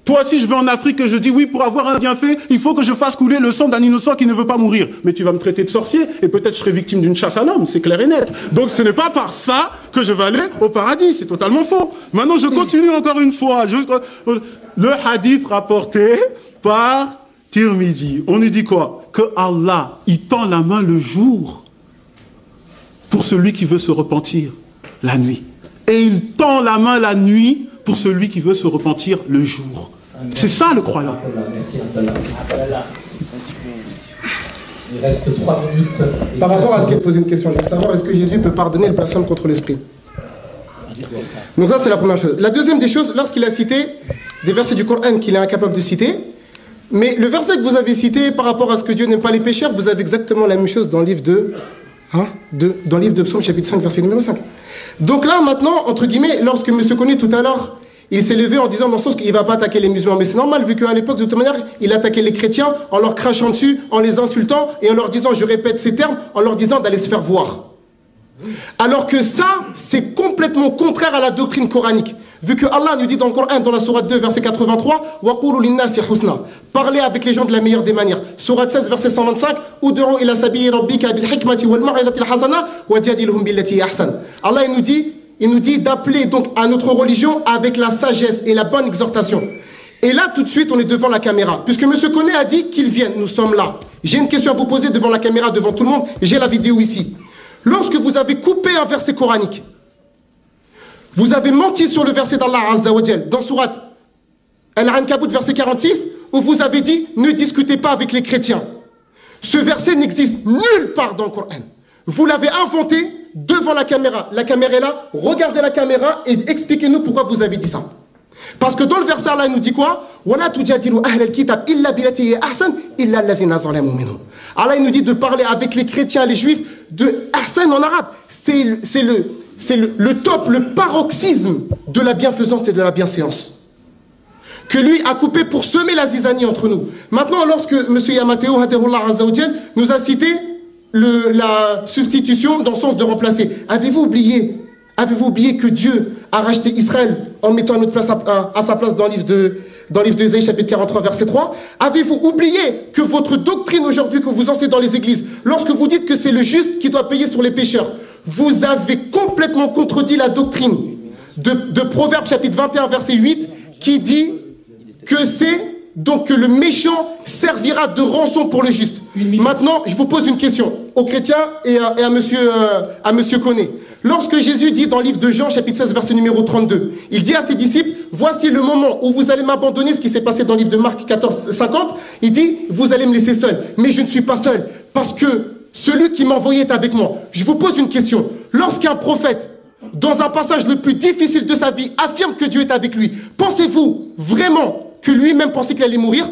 toi si je vais en Afrique et je dis oui, pour avoir un bienfait, il faut que je fasse couler le sang d'un innocent qui ne veut pas mourir. Mais tu vas me traiter de sorcier et peut-être je serai victime d'une chasse à l'homme, c'est clair et net. Donc ce n'est pas par ça que je vais aller au paradis, c'est totalement faux. Maintenant je continue encore une fois. Le hadith rapporté par Tirmidhi, on nous dit quoi? Que Allah, il tend la main le jour pour celui qui veut se repentir la nuit. Et il tend la main la nuit pour celui qui veut se repentir le jour. C'est ça le croyant. Il reste 3 minutes. Par rapport à ce qui est posé une question, je veux savoir est-ce que Jésus peut pardonner le blasphème contre l'esprit? Donc ça c'est la première chose. La deuxième des choses, lorsqu'il a cité des versets du Coran qu'il est incapable de citer, mais le verset que vous avez cité par rapport à ce que Dieu n'aime pas les pécheurs, vous avez exactement la même chose dans le livre dans le livre de Psaume chapitre 5 verset numéro 5. Donc là maintenant, entre guillemets, lorsque M. Koné tout à l'heure, il s'est levé en disant dans le sens qu'il ne va pas attaquer les musulmans, mais c'est normal vu qu'à l'époque de toute manière, il attaquait les chrétiens en leur crachant dessus, en les insultant et en leur disant, je répète ces termes, en leur disant d'aller se faire voir. Alors que ça, c'est complètement contraire à la doctrine coranique. Vu que Allah nous dit dans le Coran, dans la sourate 2, verset 83, وَقُولُوا لِلنَّاسِ حُسْنًا. Parlez avec les gens de la meilleure des manières. Sourate 16, verset 125, أُدْعُوا إِلَى سَبِيلِ رَبِّكَ بِالْحِكْمَةِ وَالْمَوْعِظَةِ الْحَسَنَةِ وَجَادِلْهُمْ بِالَّتِي هِيَ أَحْسَنُ. Allah il nous dit d'appeler donc à notre religion avec la sagesse et la bonne exhortation. Et là, tout de suite, on est devant la caméra. Puisque M. Koné a dit qu'il vienne, nous sommes là. J'ai une question à vous poser devant la caméra, devant tout le monde. J'ai la vidéo ici. Lorsque vous avez coupé un verset coranique, vous avez menti sur le verset d'Allah Azza wa Jal, dans Sourate Al-Ankabut, verset 46, où vous avez dit « Ne discutez pas avec les chrétiens ». Ce verset n'existe nulle part dans le Coran. Vous l'avez inventé devant la caméra. La caméra est là, regardez la caméra et expliquez-nous pourquoi vous avez dit ça. Parce que dans le verset, Allah nous dit quoi? Allah il nous dit de parler avec les chrétiens, les juifs, de Ahsan en arabe. C'est le top, le paroxysme de la bienfaisance et de la bienséance. Que lui a coupé pour semer la zizanie entre nous. Maintenant, lorsque M. Yamateo Haderullah Azzawajal nous a cité la substitution dans le sens de remplacer, avez-vous oublié que Dieu a racheté Israël en mettant à notre place à sa place dans le livre de Ésaïe chapitre 43 verset 3? Avez-vous oublié que votre doctrine aujourd'hui que vous enseignez dans les églises, lorsque vous dites que c'est le juste qui doit payer sur les pécheurs, vous avez complètement contredit la doctrine de Proverbes chapitre 21 verset 8 qui dit que c'est donc que le méchant servira de rançon pour le juste. Maintenant, je vous pose une question aux chrétiens et à monsieur Koné. Lorsque Jésus dit dans le livre de Jean, chapitre 16, verset numéro 32, il dit à ses disciples, voici le moment où vous allez m'abandonner, ce qui s'est passé dans le livre de Marc 14, 50, il dit, vous allez me laisser seul. Mais je ne suis pas seul, parce que celui qui m'a envoyé est avec moi. Je vous pose une question. Lorsqu'un prophète, dans un passage le plus difficile de sa vie, affirme que Dieu est avec lui, pensez-vous vraiment que lui-même pensait qu'il allait mourir?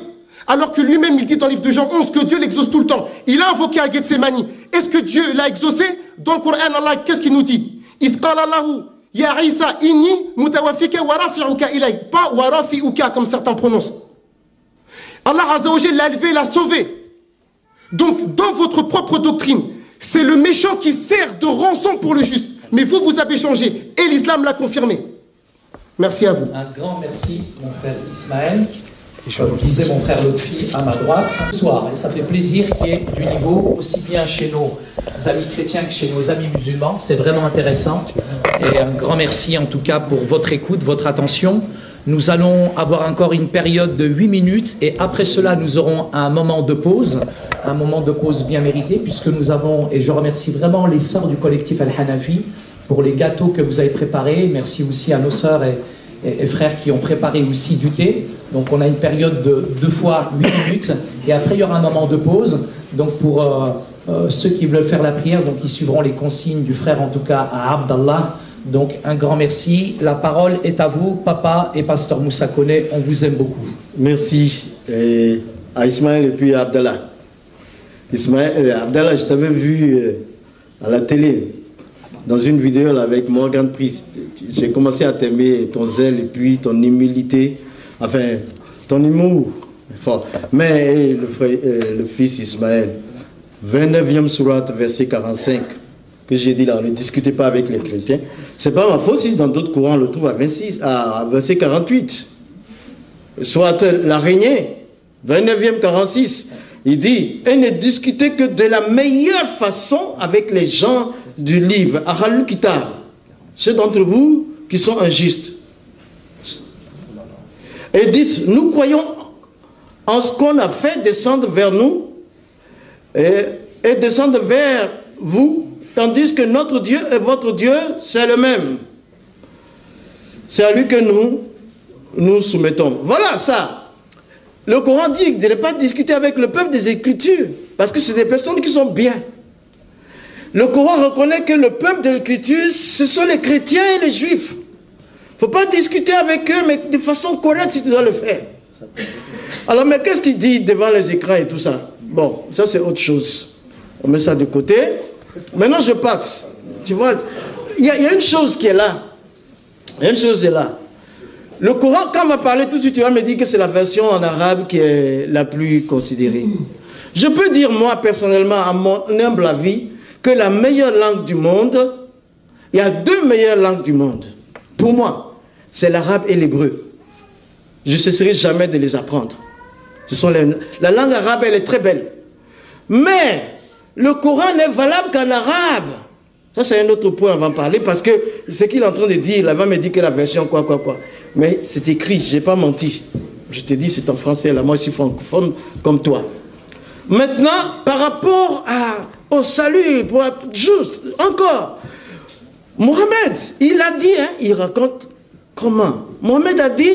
Alors que lui-même, il dit dans le livre de Jean 11 que Dieu l'exauce tout le temps. Il a invoqué à Gethsemane. Est-ce que Dieu l'a exaucé? Dans le Coran, Allah, qu'est-ce qu'il nous dit? Ya Isa inni mutawafika wa rafi'uka ilay. Pas wa rafi'uka comme certains prononcent. Allah Azza wa Jalla l'a élevé, l'a sauvé. Donc, dans votre propre doctrine, c'est le méchant qui sert de rançon pour le juste. Mais vous avez changé. Et l'islam l'a confirmé. Merci à vous. Un grand merci, mon frère Ismaël. Comme disait mon frère Lotfi à ma droite, ce soir, et ça fait plaisir qu'il y ait du niveau aussi bien chez nos amis chrétiens que chez nos amis musulmans. C'est vraiment intéressant. Et un grand merci en tout cas pour votre écoute, votre attention. Nous allons avoir encore une période de 8 minutes et après cela, nous aurons un moment de pause bien mérité, puisque nous avons, et je remercie vraiment les sœurs du collectif Al-Hanafi pour les gâteaux que vous avez préparés. Merci aussi à nos sœurs et frères qui ont préparé aussi du thé. Donc on a une période de 2 fois 8 minutes et après il y aura un moment de pause. Donc pour ceux qui veulent faire la prière, donc ils suivront les consignes du frère, en tout cas à Abdallah. Donc un grand merci. La parole est à vous, papa et pasteur Moussa Koné. On vous aime beaucoup. Merci à Ismaël et puis à Abdallah. Abdallah, je t'avais vu à la télé, dans une vidéo là, avec Morgan Priest. J'ai commencé à t'aimer, ton zèle et puis ton humilité, enfin, ton humour. Fort. Mais le fils Ismaël, 29e sourate, verset 45, que j'ai dit là, ne discutez pas avec les chrétiens. C'est pas ma faute si dans d'autres courants on le trouve à verset 48. Soit l'araignée, 29e 46, il dit, et ne discutez que de la meilleure façon avec les gens du livre, Ahlul Kitab, ceux d'entre vous qui sont injustes. Et dites, nous croyons en ce qu'on a fait descendre vers nous et descendre vers vous, tandis que notre Dieu et votre Dieu, c'est le même. C'est à lui que nous soumettons. Voilà ça. Le Coran dit de ne pas discuter avec le peuple des Écritures, parce que c'est des personnes qui sont bien. Le Coran reconnaît que le peuple des Écritures, ce sont les chrétiens et les juifs. Il ne faut pas discuter avec eux, mais de façon correcte si tu dois le faire. Alors, mais qu'est-ce qu'il dit devant les écrans et tout ça? Bon, ça c'est autre chose. On met ça de côté. Maintenant, je passe. Tu vois, il y a une chose qui est là. Il y a une chose qui est là. Le Coran, quand on va parler tout de suite, tu vas me dire que c'est la version en arabe qui est la plus considérée. Je peux dire, moi, personnellement, à mon humble avis, que la meilleure langue du monde, il y a 2 meilleures langues du monde. Pour moi, c'est l'arabe et l'hébreu. Je ne cesserai jamais de les apprendre. La langue arabe, elle est très belle. Mais le Coran n'est valable qu'en arabe. Ça, c'est un autre point, on va en parler, parce que ce qu'il est en train de dire, là, va me dire que la version quoi. Mais c'est écrit, je n'ai pas menti. Je te dis, c'est en français, là, moi je suis francophone comme toi. Maintenant, par rapport au salut, juste, encore, Mohamed, il a dit, il raconte comment. Mohamed a dit,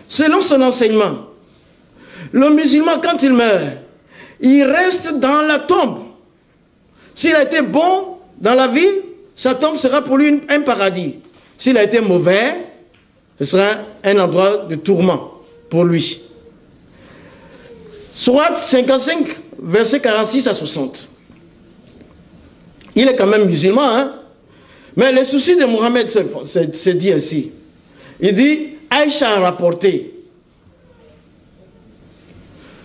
selon son enseignement, le musulman, quand il meurt, il reste dans la tombe. S'il a été bon dans la vie, sa tombe sera pour lui un paradis. S'il a été mauvais, ce sera un endroit de tourment pour lui. Sourate 55, verset 46 à 60. Il est quand même musulman, hein? Mais le souci de Mohammed, c'est dit ainsi. Il dit, Aïcha a rapporté,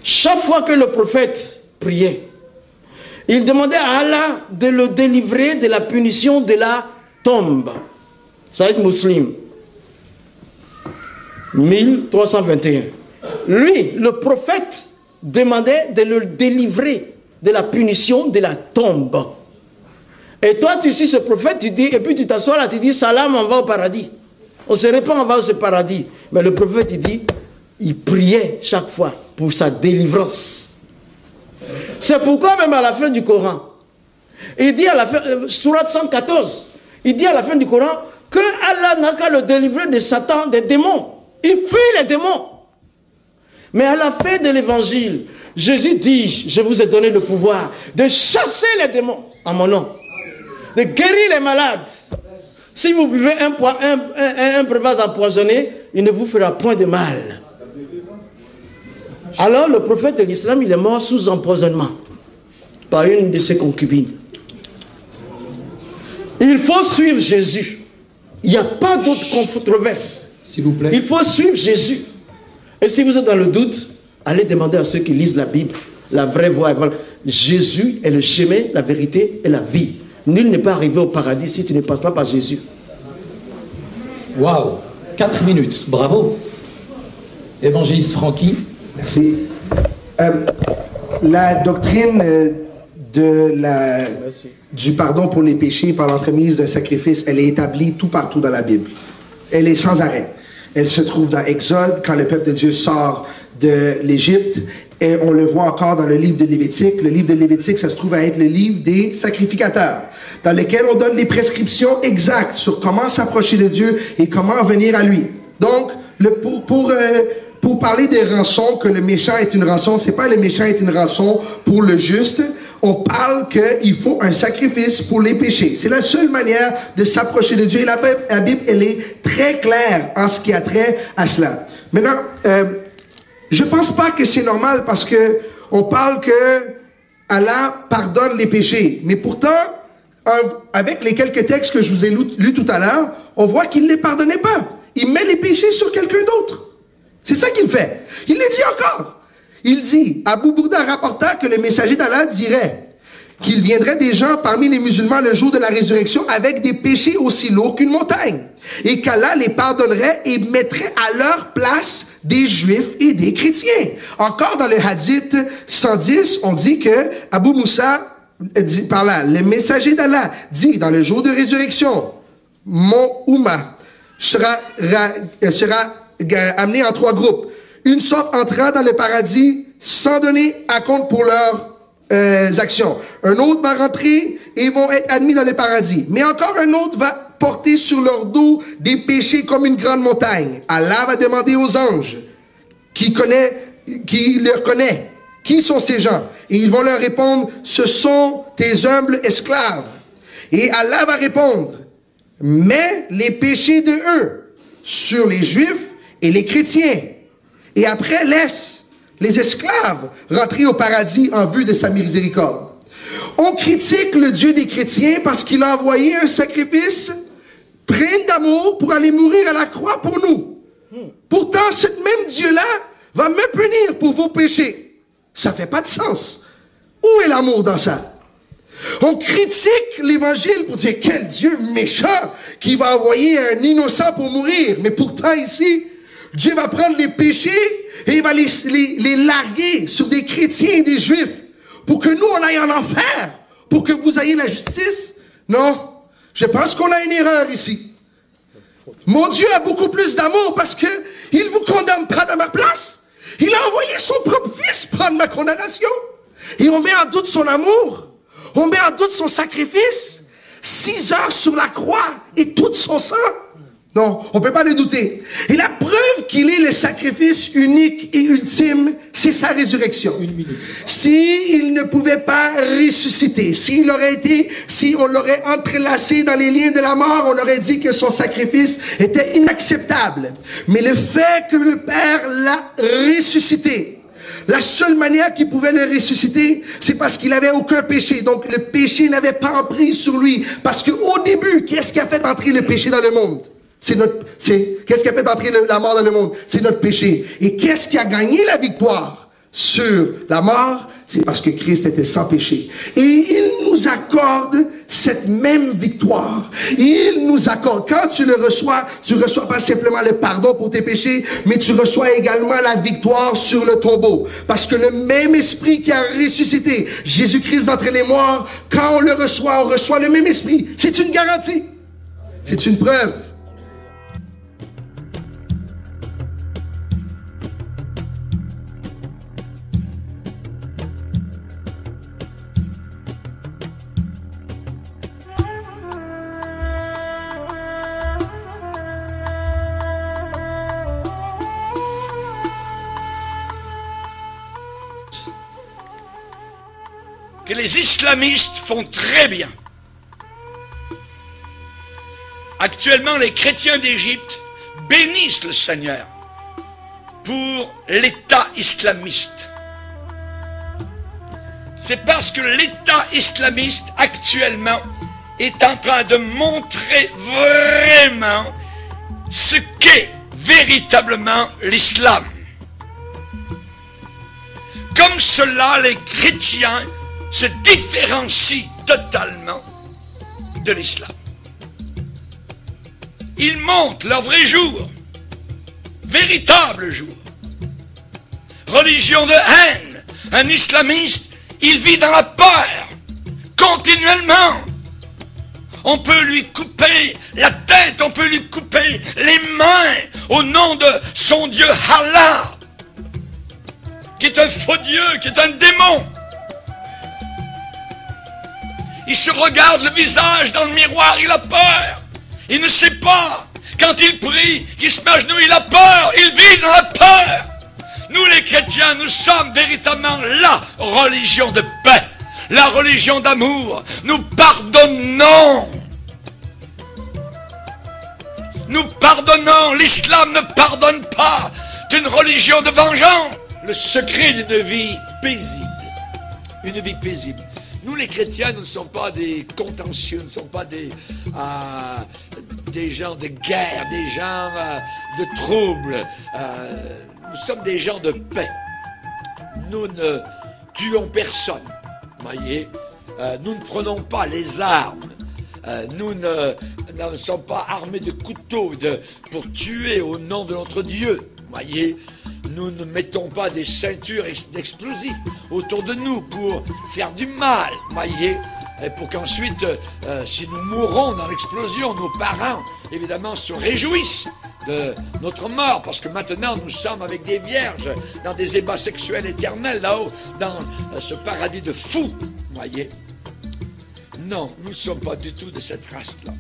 chaque fois que le prophète priait, il demandait à Allah de le délivrer de la punition de la tombe. Saïd Muslim, 1321. Lui, le prophète, demandait de le délivrer de la punition de la tombe. Et toi, tu suis ce prophète, tu dis, et puis tu t'assois là, tu dis, salam, on va au paradis. On se répand, on va au paradis. Mais le prophète, il dit, il priait chaque fois pour sa délivrance. C'est pourquoi même à la fin du Coran, il dit à la fin, sourate 114, il dit à la fin du Coran que Allah n'a qu'à le délivrer de Satan, des démons. Il fuit les démons. Mais à la fin de l'évangile, Jésus dit, je vous ai donné le pouvoir de chasser les démons en mon nom, de guérir les malades. Si vous buvez un breuvage empoisonné, il ne vous fera point de mal. Alors le prophète de l'islam, il est mort sous empoisonnement par une de ses concubines. Il faut suivre Jésus. Il n'y a pas d'autre controverse. S'il vous plaît. Il faut suivre Jésus. Et si vous êtes dans le doute, allez demander à ceux qui lisent la Bible, la vraie voie. Jésus est le chemin, la vérité et la vie. Nul n'est pas arrivé au paradis si tu ne passes pas par Jésus. Waouh! 4 minutes. Bravo. Évangéliste Francky. Merci. La doctrine du pardon pour les péchés par l'entremise d'un sacrifice, elle est établie tout partout dans la Bible. Elle est sans arrêt. Elle se trouve dans Exode, quand le peuple de Dieu sort de l'Égypte, et on le voit encore dans le livre de Lévitique. Le livre de Lévitique, ça se trouve à être le livre des sacrificateurs, dans lequel on donne les prescriptions exactes sur comment s'approcher de Dieu et comment venir à lui. Donc, pour parler des rançons, que le méchant est une rançon, c'est pas le méchant est une rançon pour le juste. On parle qu'il faut un sacrifice pour les péchés. C'est la seule manière de s'approcher de Dieu. Et la Bible, elle est très claire en ce qui a trait à cela. Maintenant, je pense pas que c'est normal parce que on parle que Allah pardonne les péchés. Mais pourtant, avec les quelques textes que je vous ai lus tout à l'heure, on voit qu'il ne les pardonnait pas. Il met les péchés sur quelqu'un d'autre. C'est ça qu'il fait. Il les dit encore. Il dit, Abu Bourda rapporta que le messager d'Allah dirait qu'il viendrait des gens parmi les musulmans le jour de la résurrection avec des péchés aussi lourds qu'une montagne, et qu'Allah les pardonnerait et mettrait à leur place des juifs et des chrétiens. Encore dans le hadith 110, on dit que Abu Moussa dit par là, le messager d'Allah dit dans le jour de résurrection, mon Oumma sera amené en 3 groupes. Une sorte entrera dans le paradis sans donner à compte pour leurs actions. Un autre va rentrer et vont être admis dans le paradis. Mais encore un autre va porter sur leur dos des péchés comme une grande montagne. Allah va demander aux anges qui leur connaît, qui sont ces gens? Et ils vont leur répondre, ce sont tes humbles esclaves. Et Allah va répondre, mets les péchés de eux sur les juifs et les chrétiens. Et après, laisse les esclaves rentrer au paradis en vue de sa miséricorde. On critique le Dieu des chrétiens parce qu'il a envoyé un sacrifice plein d'amour pour aller mourir à la croix pour nous. Pourtant, ce même Dieu-là va me punir pour vos péchés. Ça fait pas de sens. Où est l'amour dans ça? On critique l'évangile pour dire quel Dieu méchant qui va envoyer un innocent pour mourir. Mais pourtant ici, Dieu va prendre les péchés et il va les larguer sur des chrétiens et des juifs pour que nous on aille en enfer, pour que vous ayez la justice. Non, je pense qu'on a une erreur ici. Mon Dieu a beaucoup plus d'amour parce que il vous condamne pas à ma place. Il a envoyé son propre fils prendre ma condamnation. Et on met en doute son amour. On met en doute son sacrifice. 6 heures sur la croix et tout son sang. Non, on peut pas le douter. Et la preuve qu'il est le sacrifice unique et ultime, c'est sa résurrection. S'il ne pouvait pas ressusciter, si on l'aurait entrelacé dans les liens de la mort, on aurait dit que son sacrifice était inacceptable. Mais le fait que le Père l'a ressuscité, la seule manière qu'il pouvait le ressusciter, c'est parce qu'il n'avait aucun péché. Donc le péché n'avait pas emprise sur lui. Parce qu'au début, qu'est-ce qui a fait entrer le péché dans le monde? Qu'est-ce qui a fait entrer la mort dans le monde? C'est notre péché. Et qu'est-ce qui a gagné la victoire sur la mort? C'est parce que Christ était sans péché. Et il nous accorde cette même victoire. Il nous accorde. Quand tu le reçois, tu reçois pas simplement le pardon pour tes péchés, mais tu reçois également la victoire sur le tombeau. Parce que le même esprit qui a ressuscité Jésus-Christ d'entre les morts, quand on reçoit le même esprit. C'est une garantie. C'est une preuve. Que les islamistes font très bien. Actuellement, les chrétiens d'Égypte bénissent le Seigneur pour l'État islamiste. C'est parce que l'État islamiste actuellement est en train de montrer vraiment ce qu'est véritablement l'islam. Comme cela, les chrétiens se différencient totalement de l'islam. Ils montrent leur vrai jour. véritable jour. Religion de haine. Un islamiste, il vit dans la peur, continuellement. On peut lui couper la tête, on peut lui couper les mains au nom de son Dieu Allah, qui est un faux Dieu, qui est un démon. Il se regarde le visage dans le miroir, il a peur. Il ne sait pas. Quand il prie, qu'il se met à genoux, il a peur. Il vit dans la peur. Nous les chrétiens, nous sommes véritablement la religion de paix, la religion d'amour. Nous pardonnons. Nous pardonnons. L'islam ne pardonne pas. C'est une religion de vengeance. Le secret d'une vie paisible. Une vie paisible. Nous les chrétiens, nous ne sommes pas des contentieux, nous ne sommes pas des gens de guerre, des gens de troubles. Nous sommes des gens de paix. Nous ne tuons personne. Voyez, nous ne prenons pas les armes. Nous ne sommes pas armés de couteaux pour tuer au nom de notre Dieu. Voyez, nous ne mettons pas des ceintures d'explosifs autour de nous pour faire du mal. Voyez, et pour qu'ensuite, si nous mourons dans l'explosion, nos parents, évidemment, se réjouissent de notre mort, parce que maintenant nous sommes avec des vierges dans des ébats sexuels éternels là-haut, dans ce paradis de fous, voyez. Non, nous ne sommes pas du tout de cette race-là.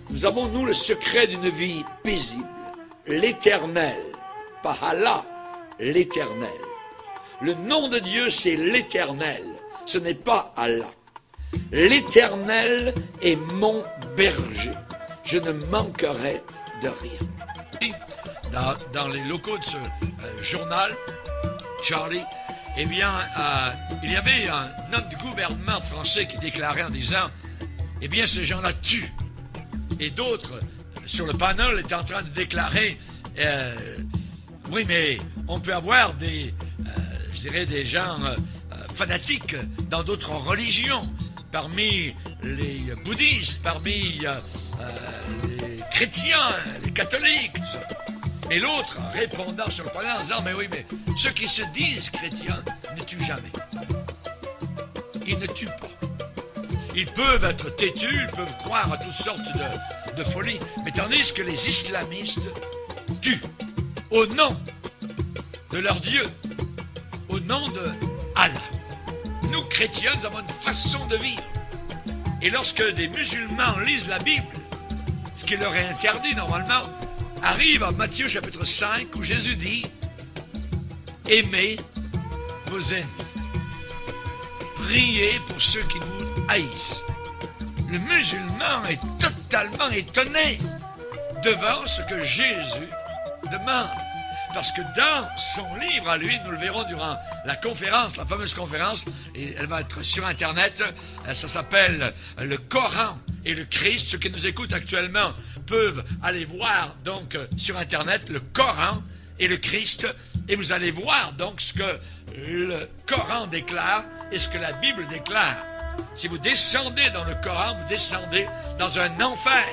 Nous avons, nous, le secret d'une vie paisible, l'éternel, pas Allah, l'éternel. Le nom de Dieu, c'est l'éternel, ce n'est pas Allah. L'éternel est mon berger, je ne manquerai de rien. Dans les locaux de ce journal, Charlie, eh bien, il y avait un homme du gouvernement français qui déclarait en disant, eh bien, ces gens-là tuent. Et d'autres, sur le panel, étaient en train de déclarer, oui, mais on peut avoir des, je dirais, des gens fanatiques dans d'autres religions, parmi les bouddhistes, parmi les chrétiens, les catholiques, tout ça. Et l'autre, répondant sur le panel en disant, mais oui, mais ceux qui se disent chrétiens ne tuent jamais. Ils ne tuent pas. Ils peuvent être têtus, ils peuvent croire à toutes sortes de folies, mais tandis que les islamistes tuent au nom de leur Dieu, au nom de Allah. Nous, chrétiens, nous avons une façon de vivre. Et lorsque des musulmans lisent la Bible, ce qui leur est interdit normalement, arrive à Matthieu chapitre 5 où Jésus dit « Aimez vos ennemis. Priez pour ceux qui vous haïssent. » Le musulman est totalement étonné devant ce que Jésus demande. Parce que dans son livre à lui, nous le verrons durant la conférence, la fameuse conférence, et elle va être sur Internet, ça s'appelle le Coran et le Christ. Ceux qui nous écoutent actuellement peuvent aller voir donc sur Internet le Coran et le Christ, et vous allez voir donc ce que le Coran déclare et ce que la Bible déclare. Si vous descendez dans le Coran, vous descendez dans un enfer.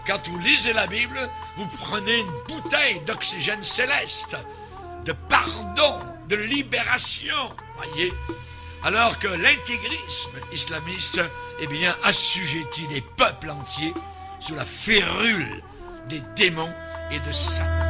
Quand vous lisez la Bible, vous prenez une bouteille d'oxygène céleste, de pardon, de libération, voyez. Alors que l'intégrisme islamiste, eh bien, assujettit des peuples entiers sous la férule des démons et de Satan.